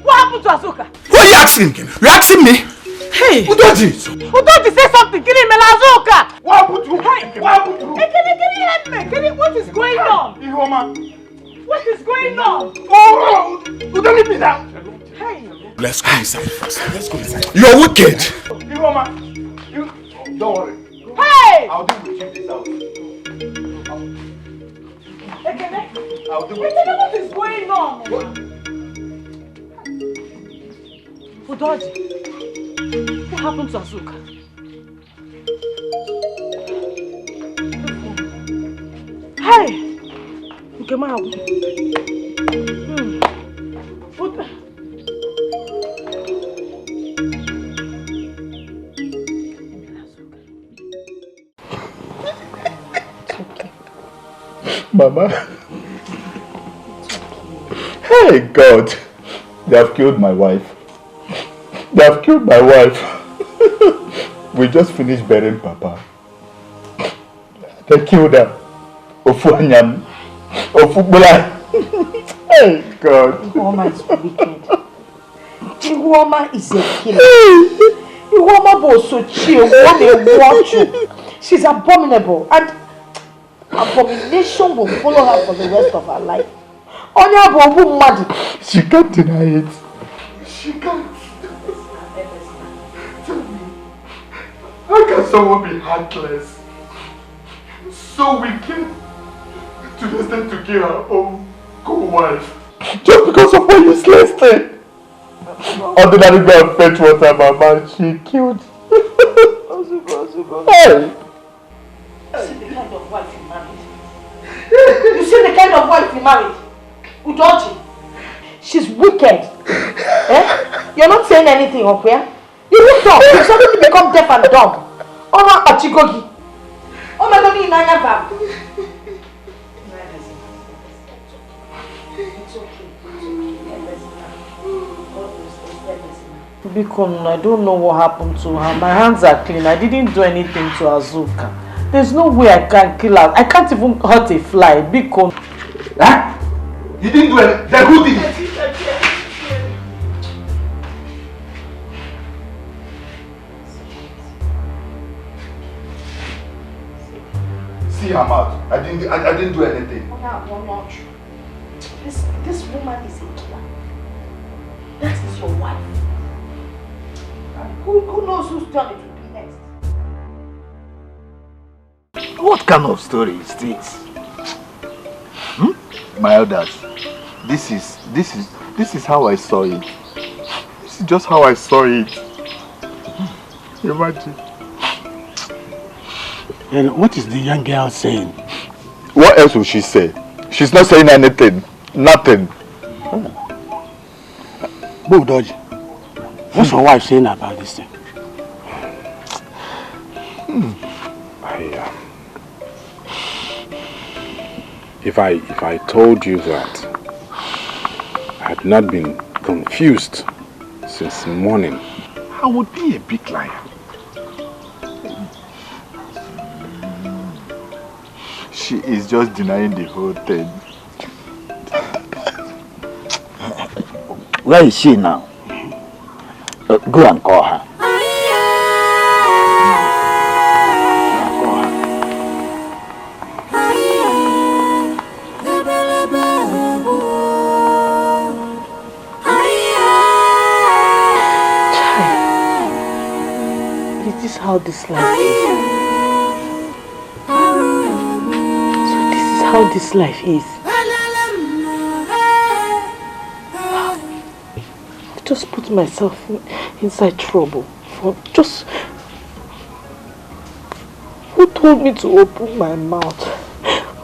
What happened to Azuka? What are you asking? You asking me? Hey! Udoji! Udoji, say something! Kill him, Azuka! What happened to you? Hey! What happened to you? Hey, can you help me? What is going on? What is going on? Oh! You don't leave me now! Hey! Let's go inside first. Let's go inside. You are wicked! Don't worry. Hey! I'll deal with you this house. I'll deal with you. What is going on? Udoji, what happened to Azuka? Hey! Ucheama. Mama. Hey God. They have killed my wife. They have killed my wife. We just finished burying Papa. They killed her. Ofuanyam. Ofubula. Hey God. Chioma is wicked. Chioma is a killer. Chioma was so chill when they watch you. She's abominable and abomination will follow her for the rest of her life. She can't deny it. She can't. Tell me, how can someone be heartless, so wicked, to listen to kill her own co-wife just because of one useless thing? Ordinary girl fetch water, Mama, she killed. Hey! See the kind of wife you married. You see the kind of wife you married? Udoji. She's wicked. You're not saying anything, okay? You will talk. You suddenly become deaf and dumb. Oh my Achigogi. Oh my God, Inanya Bab. Bikon, I don't know what happened to her. My hands are clean. I didn't do anything to Azuka. There's no way I can kill her. I can't even hurt a fly. Bikon. Huh? You didn't do it. Then who did it? See her mouth. I didn't do anything. This woman is a killer. That is your wife. Who knows whose turn it will be next? What kind of story is this? My elders, this is how I saw it. This is just how I saw it. Imagine. And what is the young girl saying? What else will she say? She's not saying anything. Nothing. Udoji, what's your wife saying about this thing? If I told you that I had not been confused since morning, I would be a big liar. She is just denying the whole thing. Where is she now? Go and call her. Is this how this life is? So this is how this life is. I've just put myself inside trouble for just... Who told me to open my mouth?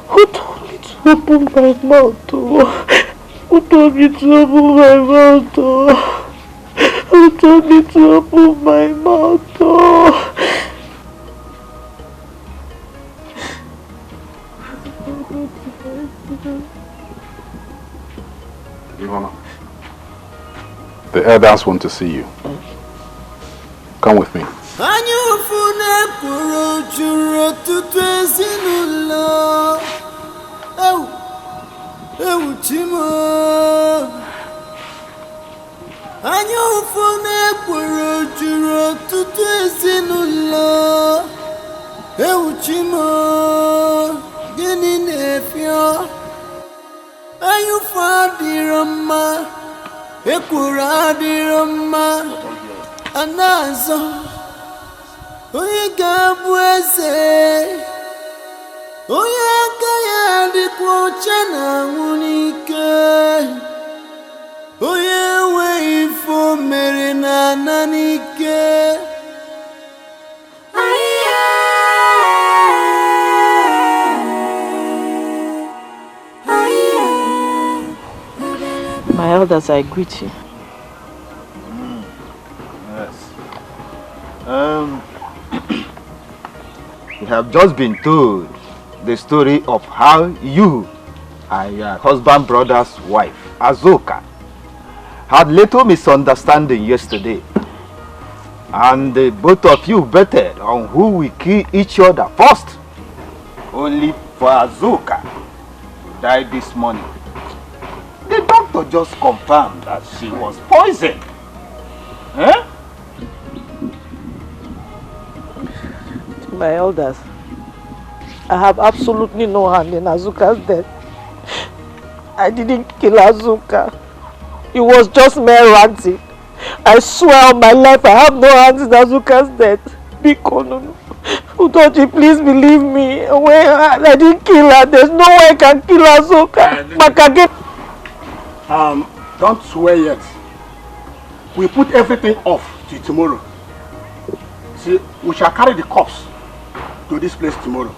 Who told me to open my mouth? Who told me to open my mouth? Who told me to open my mouth? The elders want to see you. Come with me. Anazo Chibueze Kaya Dikwochana Munike we for Merina Nanike My elders, I greet you. We have just been told the story of how you and your husband brother's wife, Azoka, had little misunderstanding yesterday. And both of you betted on who will kill each other first. Only for Azoka to die this morning. The doctor just confirmed that she was poisoned. Huh? My elders, I have absolutely no hand in Azuka's death. I didn't kill Azuka. It was just mere ranting. I swear on my life I have no hands in Azuka's death. Bikono, don't you please believe me? I didn't kill her. There's no way I can kill Azuka. Don't swear yet. We put everything off till tomorrow. See, we shall carry the corpse to this place tomorrow.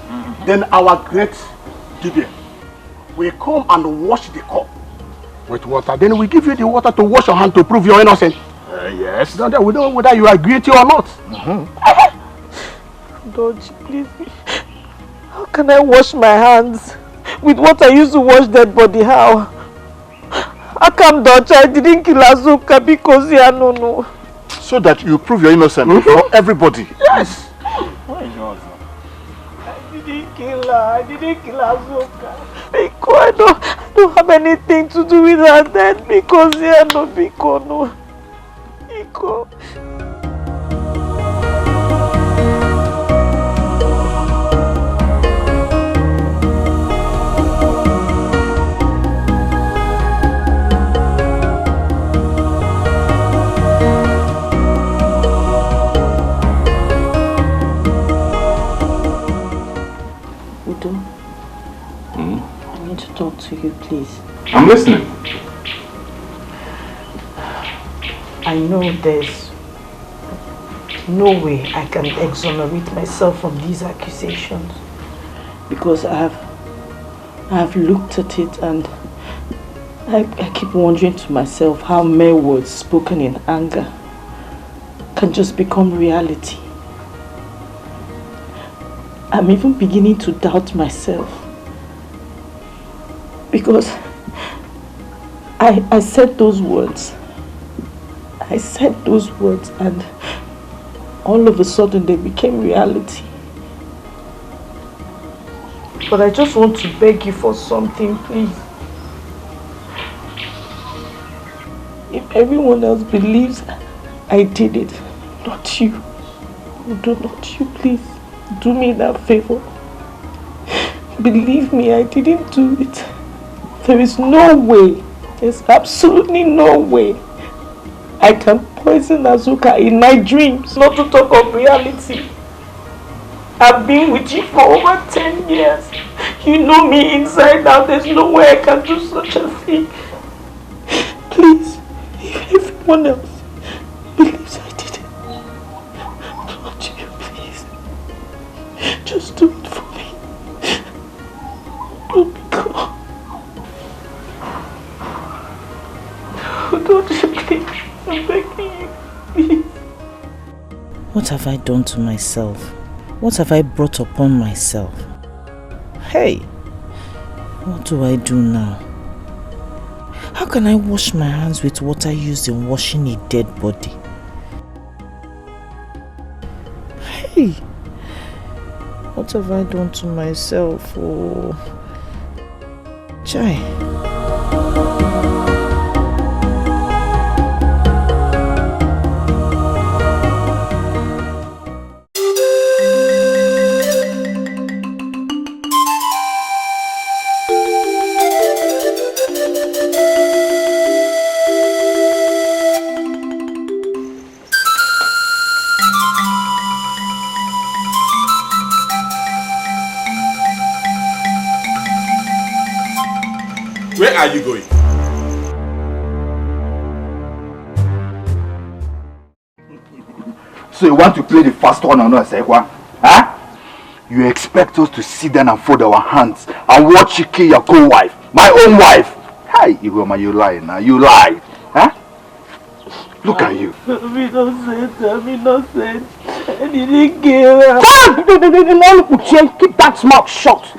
Then our great Dikeh will come and wash the cup with water. Then we give you the water to wash your hand to prove you're innocent. Yes. We don't know whether you are guilty or not. Don't you please? How can I wash my hands with what I used to wash dead body? How? How come, Dutch? I didn't kill Azuka because no. So that you prove you're innocent before everybody. Yes. I didn't kill her. I didn't kill Azuka. Because I don't have anything to do with her death because no. Biko. I need to talk to you, please. I'm listening. I know there's no way I can exonerate myself from these accusations because I have looked at it and I keep wondering to myself how mere words spoken in anger can just become reality. I'm even beginning to doubt myself because I said those words. I said those words and all of a sudden they became reality. But I just want to beg you for something, please. If everyone else believes I did it, not you. Do not you please do me that favor. Believe me, I didn't do it. There is no way, there's absolutely no way I can poison Azuka in my dreams, not to talk of reality. I've been with you for over 10 years. You know me inside out. There's no way I can do such a thing. Please, if everyone else believes I did it, don't you please, just do it for me. Let me go. Don't you please, I'm begging you, please. What have I done to myself? What have I brought upon myself? Hey, what do I do now? How can I wash my hands with water used in washing a dead body? Hey, what have I done to myself? Oh, Chai. Where are you going? So you want to play the fast one on us, Ekwa? Huh? You expect us to sit down and fold our hands and watch you kill your co-wife, my own wife? Hey, Igoma, you lie now. You lie. Huh? Look at you. I'm innocent. I didn't kill her. Keep that mouth shut.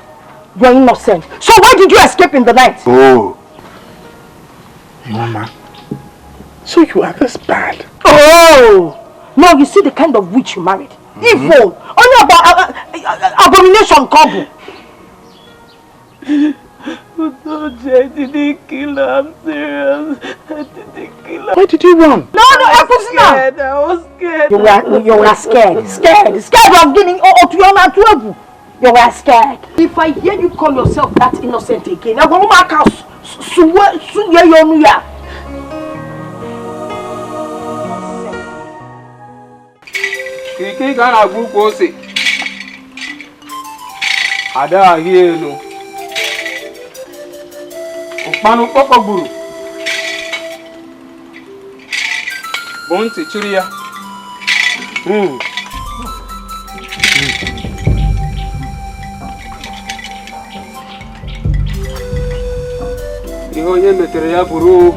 You're innocent. So why did you escape in the night? Oh. Mama, so you are this bad? Oh! Now you see the kind of witch you married. Evil! Only about abomination couple. I didn't kill her. I'm serious. I didn't kill her. Why did you run? No, I was scared. You were scared. Scared of giving Ocheama trouble. You were scared. If I hear you call yourself that innocent again, I'm going to mark out. Kiki gana group ose. Ada here no. Opanu poko guru. Bonti churia. Iho ye metere ya buru.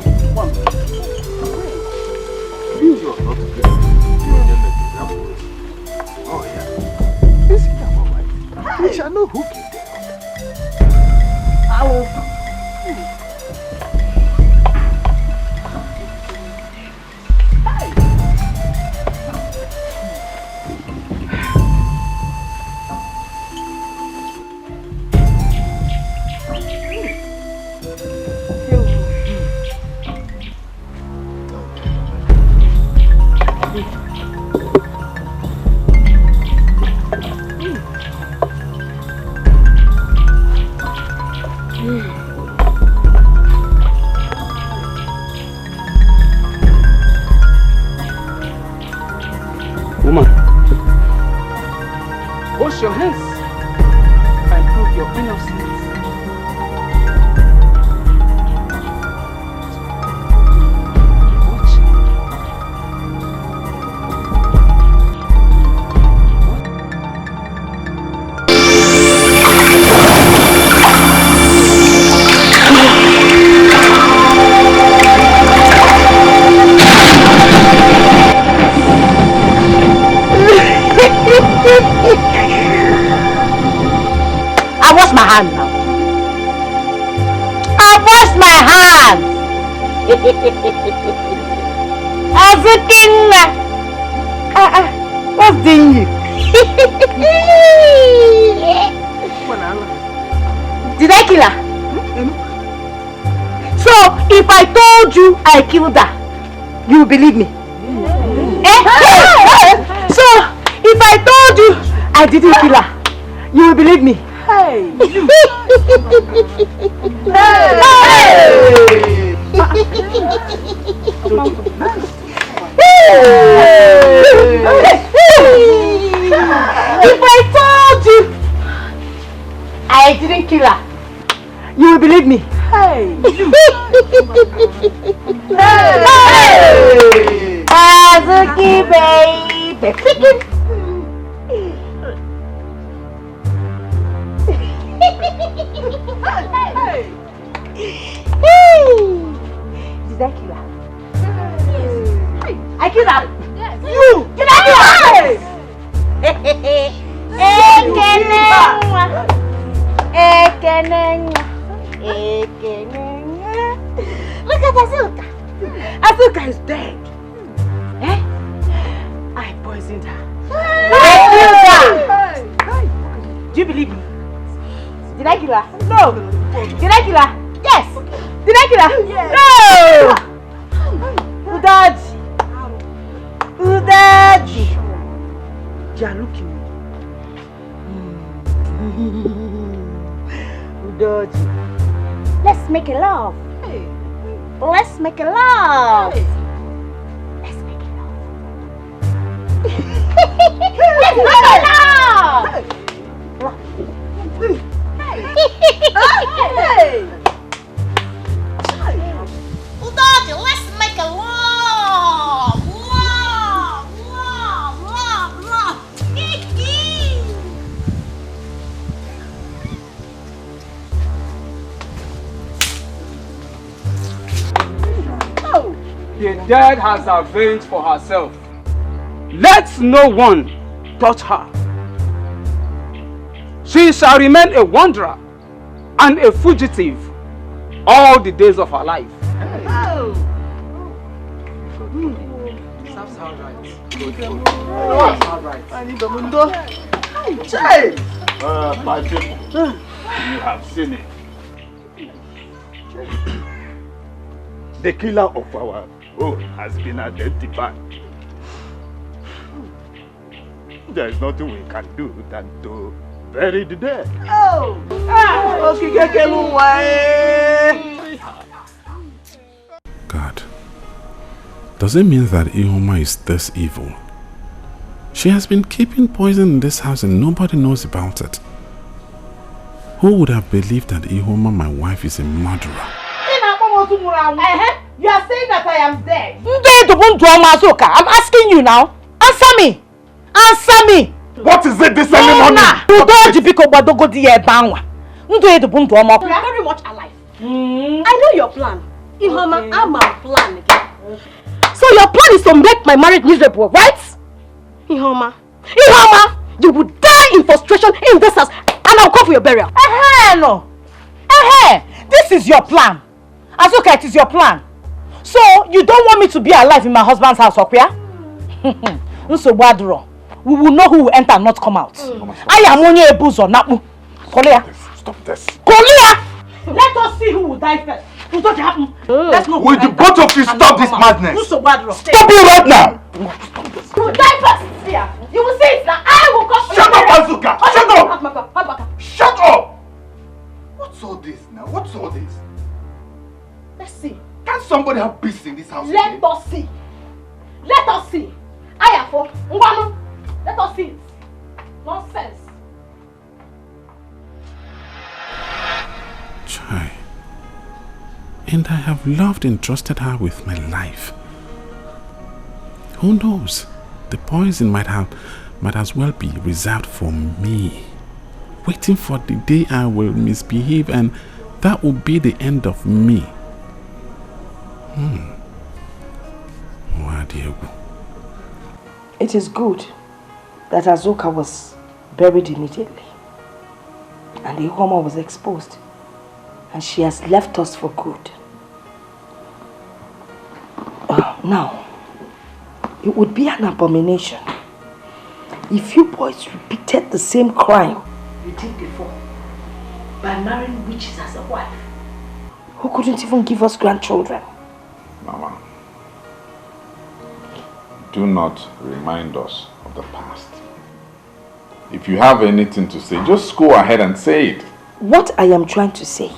Oh yeah. This is my wife. I shall know who killed her. Woman, wash your hands and prove your innocence. I wash my hand now. I wash my hands. Everything. What's doing you? Did I kill her? So if I told you I killed her, you will believe me? So, if I told you I didn't kill her, you will believe me? Hey! If I told you I didn't kill her, you will believe me? Hey! Azuki baby, chicken. Did I kill her? I killed her. Yes. You! Did I kill her? Look at Azuka. Azuka is dead. Eh? I poisoned her. I killed her. Do you believe me? Did I kill her? No. Did I kill her? Yes. Did I kill her? Yes. No. Udaji. Udaji. You are looking. Udaji. Let's make a love. Let's make a love. Let's make a love. Let's make a love. Udaji, let's make a love. Love. The dead has avenged for herself. Let no one touch her. She shall remain a wanderer and a fugitive all the days of her life. That's all right. My people, you have seen it. The killer of our own has been identified. There is nothing we can do than to bury the dead. God, does it mean that Ihoma is this evil? She has been keeping poison in this house and nobody knows about it. Who would have believed that Ihoma, my wife, is a murderer? You are saying that I am dead. I'm asking you now. Answer me. Answer me. What is it this early morning? You are very much alive. I know your plan. Ihoma, I'm a plan again. So your plan is to make my marriage miserable, right? Ihoma, you will die in frustration in this house and I'll come for your burial. No. This is your plan. Azuka, it is your plan. So, you don't want me to be alive in my husband's house, Okwia? We will know who will enter and not come out. I am only a boozer, Napu. Kolia. Stop this. Kolia! Let us see who will die first. What happen? Let's know. Will the both of you stop this madness? Stop it right now! You will die first. Here. You will see it now. I will come. Shut up, Azuka! Shut up! Shut up! What's all this now? What's all this? Let's see. Can't somebody have peace in this house? Let us see. Let us see. I am for Ngwanu. Let us see it. Nonsense. Chai. And I have loved and trusted her with my life. Who knows? The poison might as well be reserved for me. Waiting for the day I will misbehave and that will be the end of me. It is good that Azuka was buried immediately and Ihoma was exposed and she has left us for good. Now, it would be an abomination if you boys repeated the same crime you did before by marrying witches as a wife who couldn't even give us grandchildren. Mama, do not remind us of the past. If you have anything to say, just go ahead and say it. What I am trying to say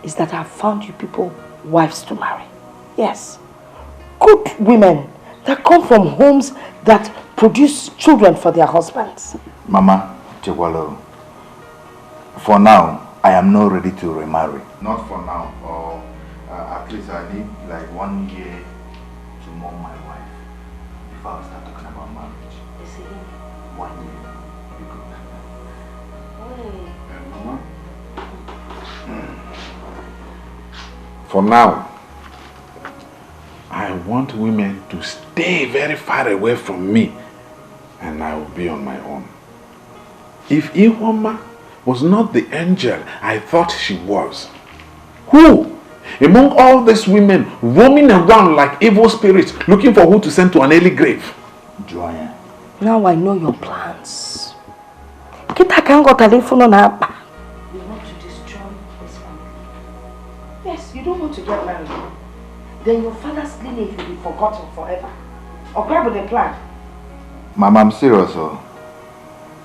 is that I have found you people wives to marry. Yes. Good women that come from homes that produce children for their husbands. Mama, Chekwalo, for now, I am not ready to remarry. Not for now, or at least I need like 1 year to mourn my wife before I start talking about marriage. You see? 1 year. Mama? For now, I want women to stay very far away from me, and I will be on my own. If Ihoma was not the angel I thought she was, who, among all these women roaming around like evil spirits looking for who to send to an early grave? Joanne. Now I know your plans. Kita can't go telephone on her. You want to destroy this family. Yes, you don't want to get married. Then your father's lineage will be forgotten forever. Or grab the plan. Mama, I'm serious.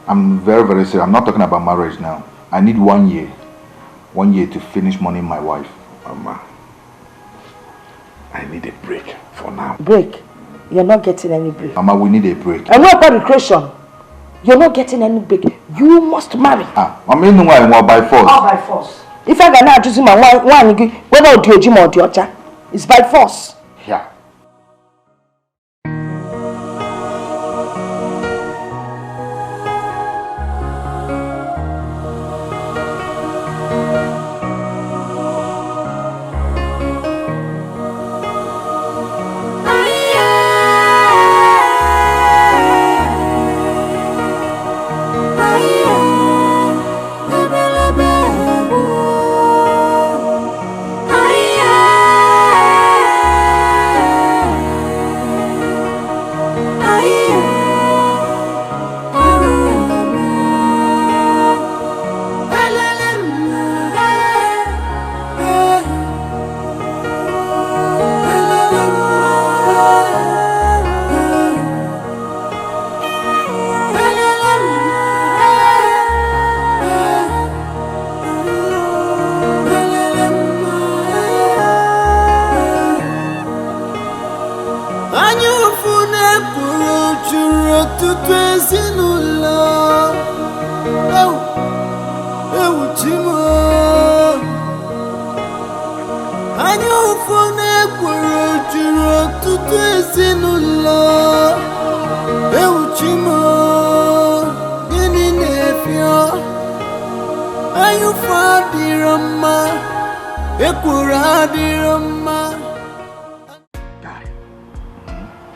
I'm very, very serious. I'm not talking about marriage now. I need 1 year. 1 year to finish mourning my wife. Mama, I need a break for now. Break? You're not getting any break. Mama, we need a break. And what about recreation? You're not getting any break. You must marry. Mama, you know why I want by force. All by force. If I can choose my one, whether or the Ojima or the Ocha, it's by force. Yeah.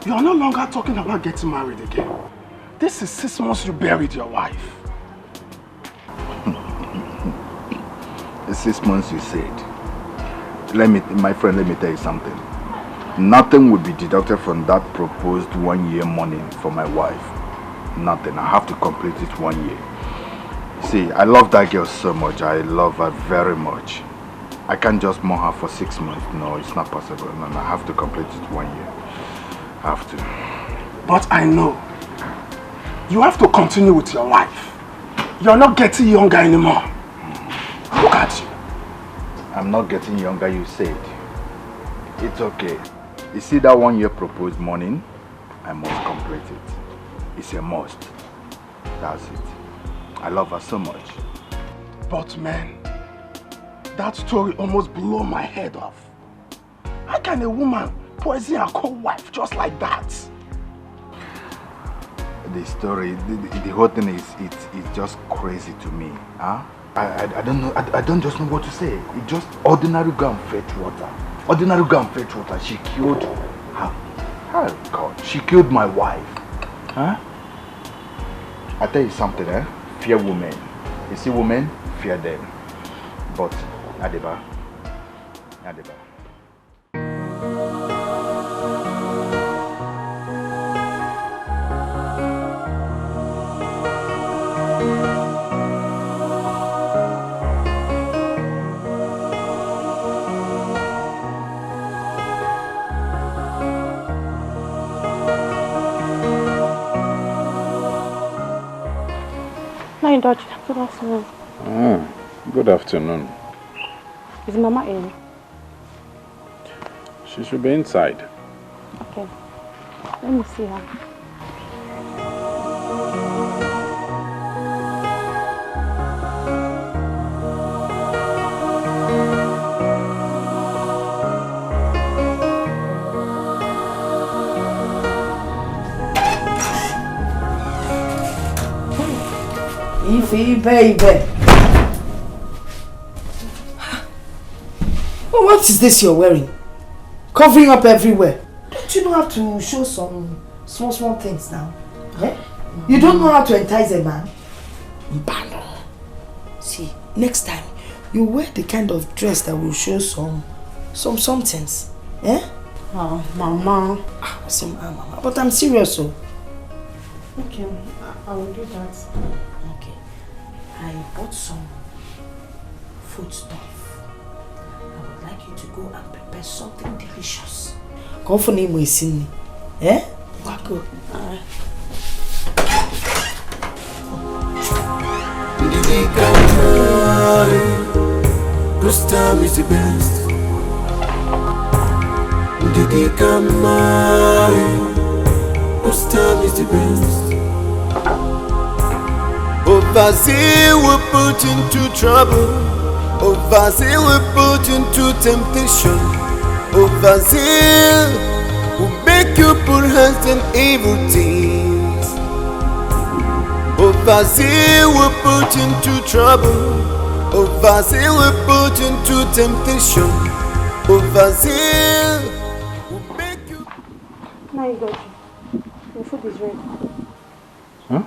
You are no longer talking about getting married again. This is 6 months you buried your wife. It's 6 months you said. My friend, let me tell you something. Nothing will be deducted from that proposed 1 year money for my wife. Nothing. I have to complete it 1 year. See, I love that girl so much. I love her very much. I can't just mourn her for 6 months. No, it's not possible. No, I have to complete it 1 year. I have to. But I know. You have to continue with your life. You're not getting younger anymore. Look at you. I'm not getting younger, you said. It's okay. You see that 1 year proposed morning? I must complete it. It's a must. That's it. I love her so much. But man, that story almost blew my head off. How can a woman poison her co-wife just like that? The story, the whole thing is it's just crazy to me. Huh? I don't know, I don't just know what to say. It's just ordinary girl fetch water. Ordinary girl fetch water. She killed her. Oh God, she killed my wife. Huh? I tell you something, fear women. You see women, fear them. But Adeba. My daughter, good afternoon. Good afternoon. Is Mama in? She should be inside. Okay. Let me see her. Ify, baby. Oh, what is this you're wearing? Covering up everywhere. Don't you know how to show some small things now? Eh? You don't know how to entice a man? Mbano. See, next time, you wear the kind of dress that will show some somethings. Eh? Oh, Mama. I say, Mama. But I'm serious, so. Okay, I will do that. Okay. I bought some food stuff. I would like you to go and prepare something delicious. Come for name with Sydney. Eh? Wako. This time is the best. This time is the best. Overzeal will put into trouble. Overzeal will put into temptation. Overzeal will make you put hands on evil things. Overzeal will put into trouble. Overzeal will put into temptation. Overzeal will make you... Now you got you. Your food is ready. Huh?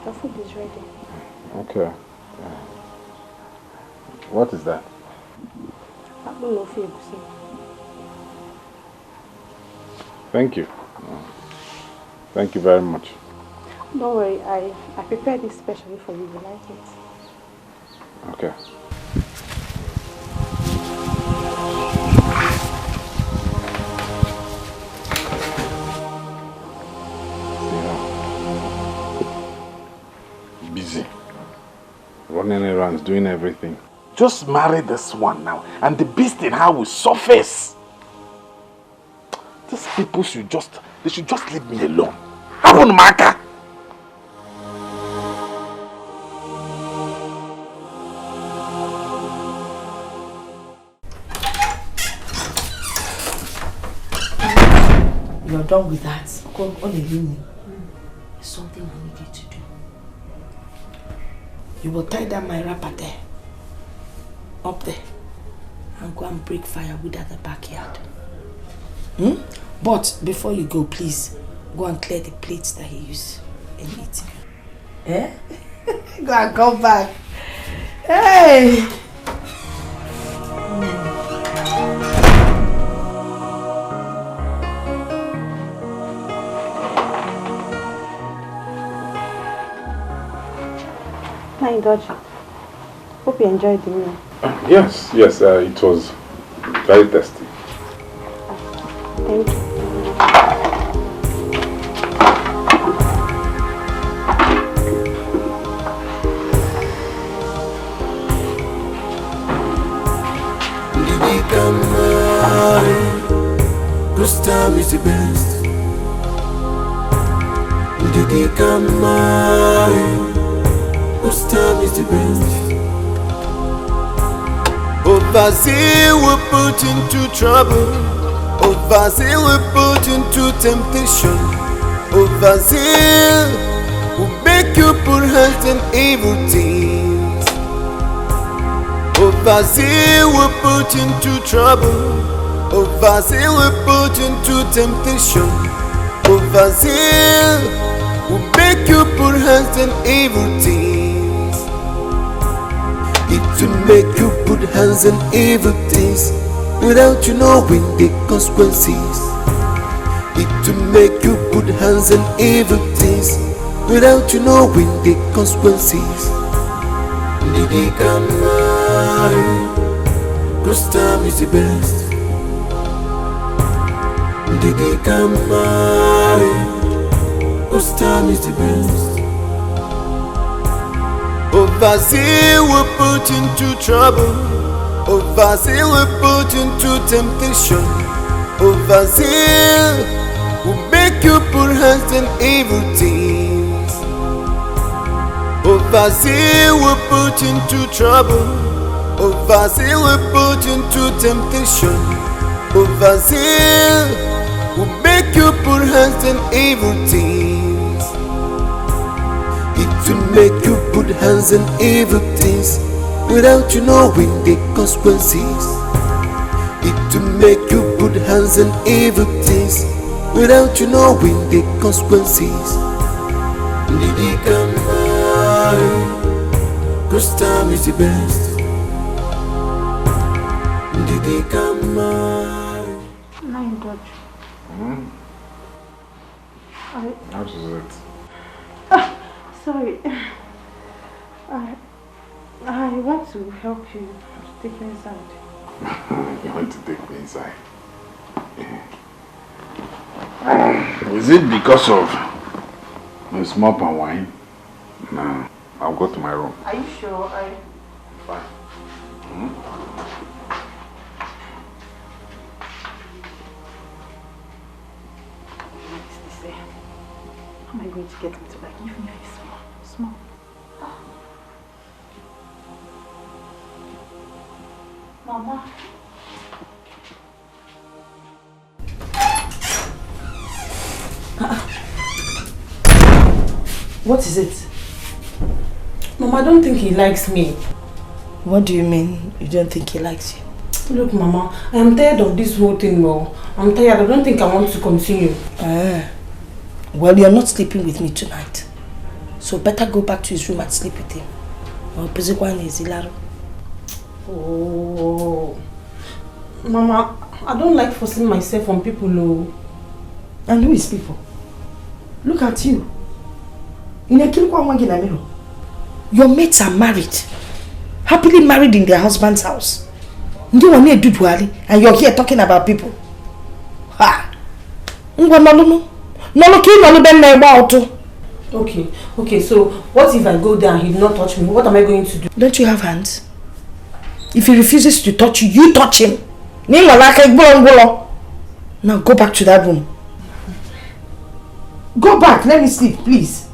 Your food is ready. Okay. What is that? Thank you. Thank you very much. Don't worry, I prepared this specially for you. You like it? Okay. Busy. Running errands, doing everything. Just marry this one now, and the beast in her will surface. These people should just leave me alone. Abun Maka. You're done with that. Come on, There's something I need you to do. You will tie down my wrapper there. Up there, and go and break firewood at the backyard. But before you go, please go and clear the plates that he used in eating. Eh? Go and come back. Hey! My daughter, hope you enjoyed the meal. Yes, it was very tasty. Thank you. This time is the best. This time is the best. Overzeal will put into trouble. Overzeal will put into temptation. Overzeal will make you put hands on evil things. Overzeal will put into trouble. Overzeal will put into temptation. Overzeal will make you put hands on evil things. It will make you put hands on evil things without you knowing the consequences. It will make you put hands on evil things without you knowing the consequences. This time is the best. This time is the best. Overzeal will put into trouble. Overzeal will put into temptation. Overzeal will make you put hands on evil things. Overzeal will put into trouble. Overzeal will put into temptation. Overzeal will make you put hands on evil things. It will make you put hands on evil things without you knowing the consequences. It will make you put hands on evil things without you knowing the consequences. Didi come marry, 'cause time is the best. Didi come marry. My God. How is it? Sorry. I want to help you take me inside. You want to take me inside? Is it because of a small pan wine? No, I'll go to my room. Are you sure? Fine. How am I going to get it to like give me a small? Mama. What is it? Mama, I don't think he likes me. What do you mean you don't think he likes you? Look, Mama, I am tired of this whole thing now. I'm tired. I don't think I want to continue. Well, you're not sleeping with me tonight. So better go back to his room and sleep with him. Oh. Mama, I don't like forcing myself on people, no. And who is people? Look at you. Your mates are married. Happily married in their husband's house. And you're here talking about people. Ha! Okay, so what if I go there and he did not touch me? What am I going to do? Don't you have hands? If he refuses to touch you, you touch him. Now go back to that room. Go back, let me sleep, please.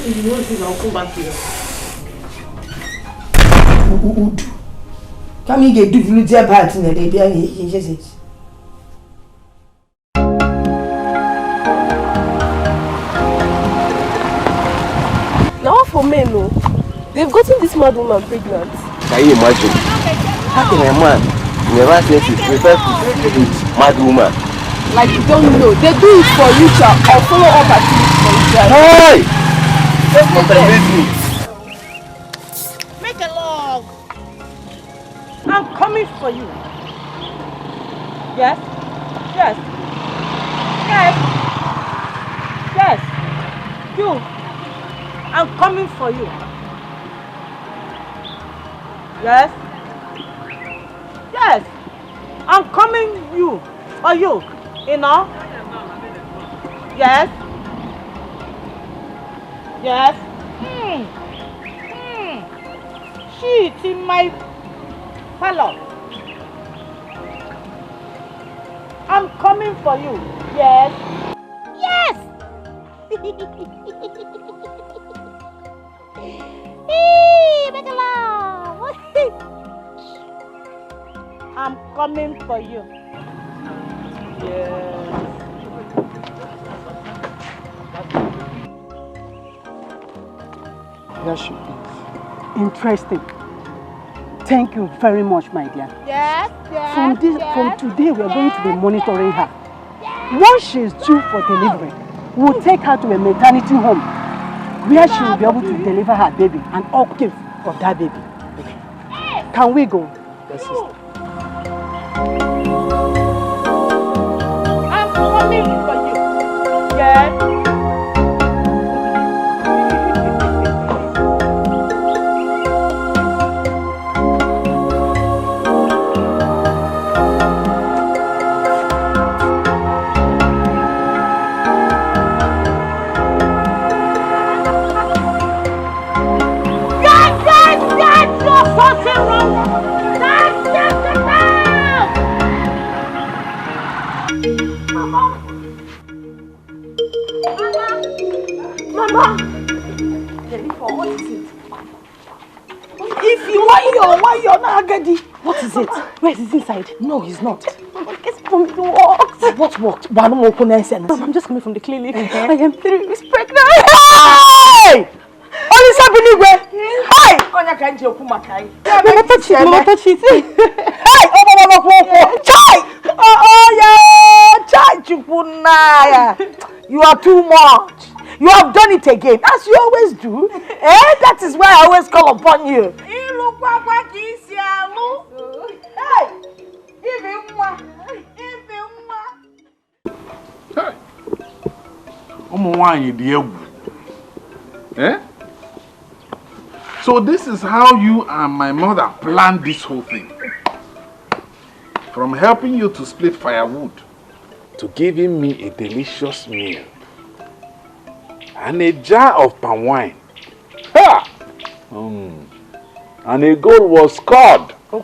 If you want to, I'll come back here. Come here, do you do part in the baby? Now for men, no, they've gotten this mad woman pregnant. Can you imagine? How can a man never say he prefers to sleep with mad woman? Like you don't know, they do it for richer or follow up activities for richer. Hey! Don't contaminate me. Make a log. I'm coming for you. Yes? Yes. Yes. Yes. You. I'm coming for you. Yes? Yes. I'm coming you. For you. You know? Yes? Yes? Shit in my parlor. I'm coming for you. Yes? Yes! Make a love. I'm coming for you. Yes. Yes, she is. Interesting. Thank you very much, my dear. Yes, yes, From today, we are going to be monitoring her. Once she is due for delivery, we'll take her to a maternity home where she will be able to deliver her baby and upkeep of that baby. Can we go? Yes, sister. I'm coming for you. Yes. Mama! Jennifer, what is it? If you why you're not ready? What is it? Where is it inside? No, he's not. It's from the works. What worked? I'm just coming from the clinic. I am 3 weeks pregnant. Hey! What is happening where? Hey! Mama, touch it. Hey! Oh, Chai! Oh, yeah! Chai, Chukwuka. You are too much. You have done it again, as you always do. That is why I always call upon you. Hey! Give him one. Eh? So this is how you and my mother planned this whole thing. From helping you to split firewood, to giving me a delicious meal, and a jar of palm wine. Ha! And a goal was scored. Well,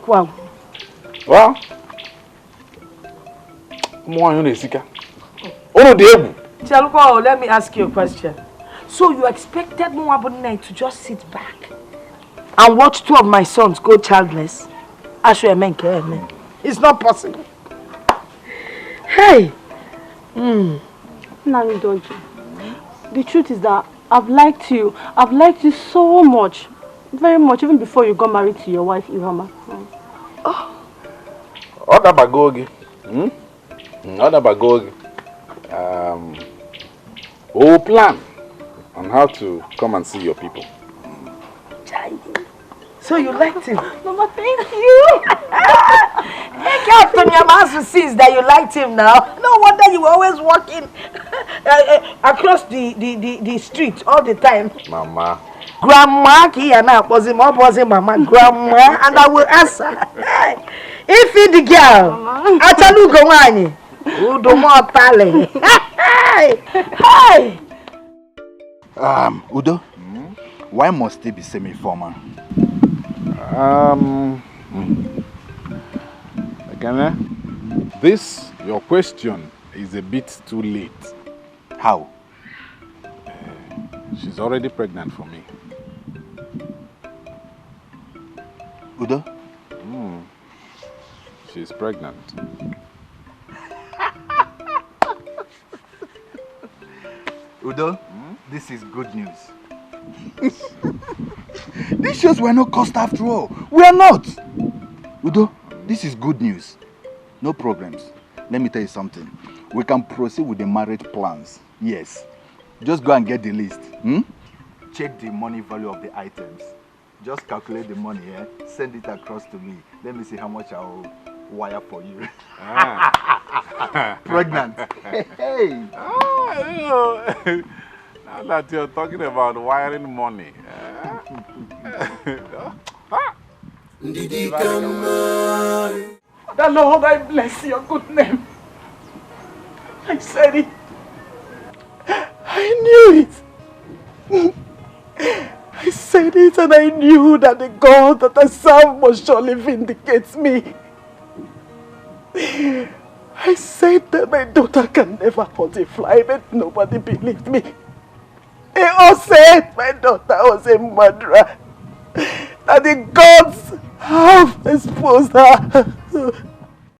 Chaluko, let me ask you a question. So you expected Mwabunai to just sit back and watch 2 of my sons go childless? It's not possible. Hey! Naridoji, the truth is that I've liked you. I've liked you so much. Very much, even before you got married to your wife, Chioma. Other bagogi. Other bagogi. We'll plan on how to come and see your people. So you liked him? Mama, thank you. Hey, Captain Yamasu sees that you liked him now. No wonder you were always walking across the street all the time. Mama. Grandma, Mama, Grandma, and I will answer. If you the girl, Atalu Gowani, Udo Tale. Hey! Udo, why must they be semi-formal? Again, your question is a bit too late. How? She's already pregnant for me. Udo? She's pregnant. Udo, this is good news. These shows were not cost after all. We are not. Udo, this is good news. No problems. Let me tell you something. We can proceed with the marriage plans. Yes. Just go and get the list. Check the money value of the items. Just calculate the money, send it across to me. Let me see how much I'll wire for you. Pregnant. Hey. Now that you're talking about wiring money. The Lord, I bless your good name. I said it. I knew it. I said it and I knew that the God that I serve must surely vindicate me. I said that my daughter can never hurt a fly, but nobody believed me. They all said my daughter was a murderer. That the gods have exposed her.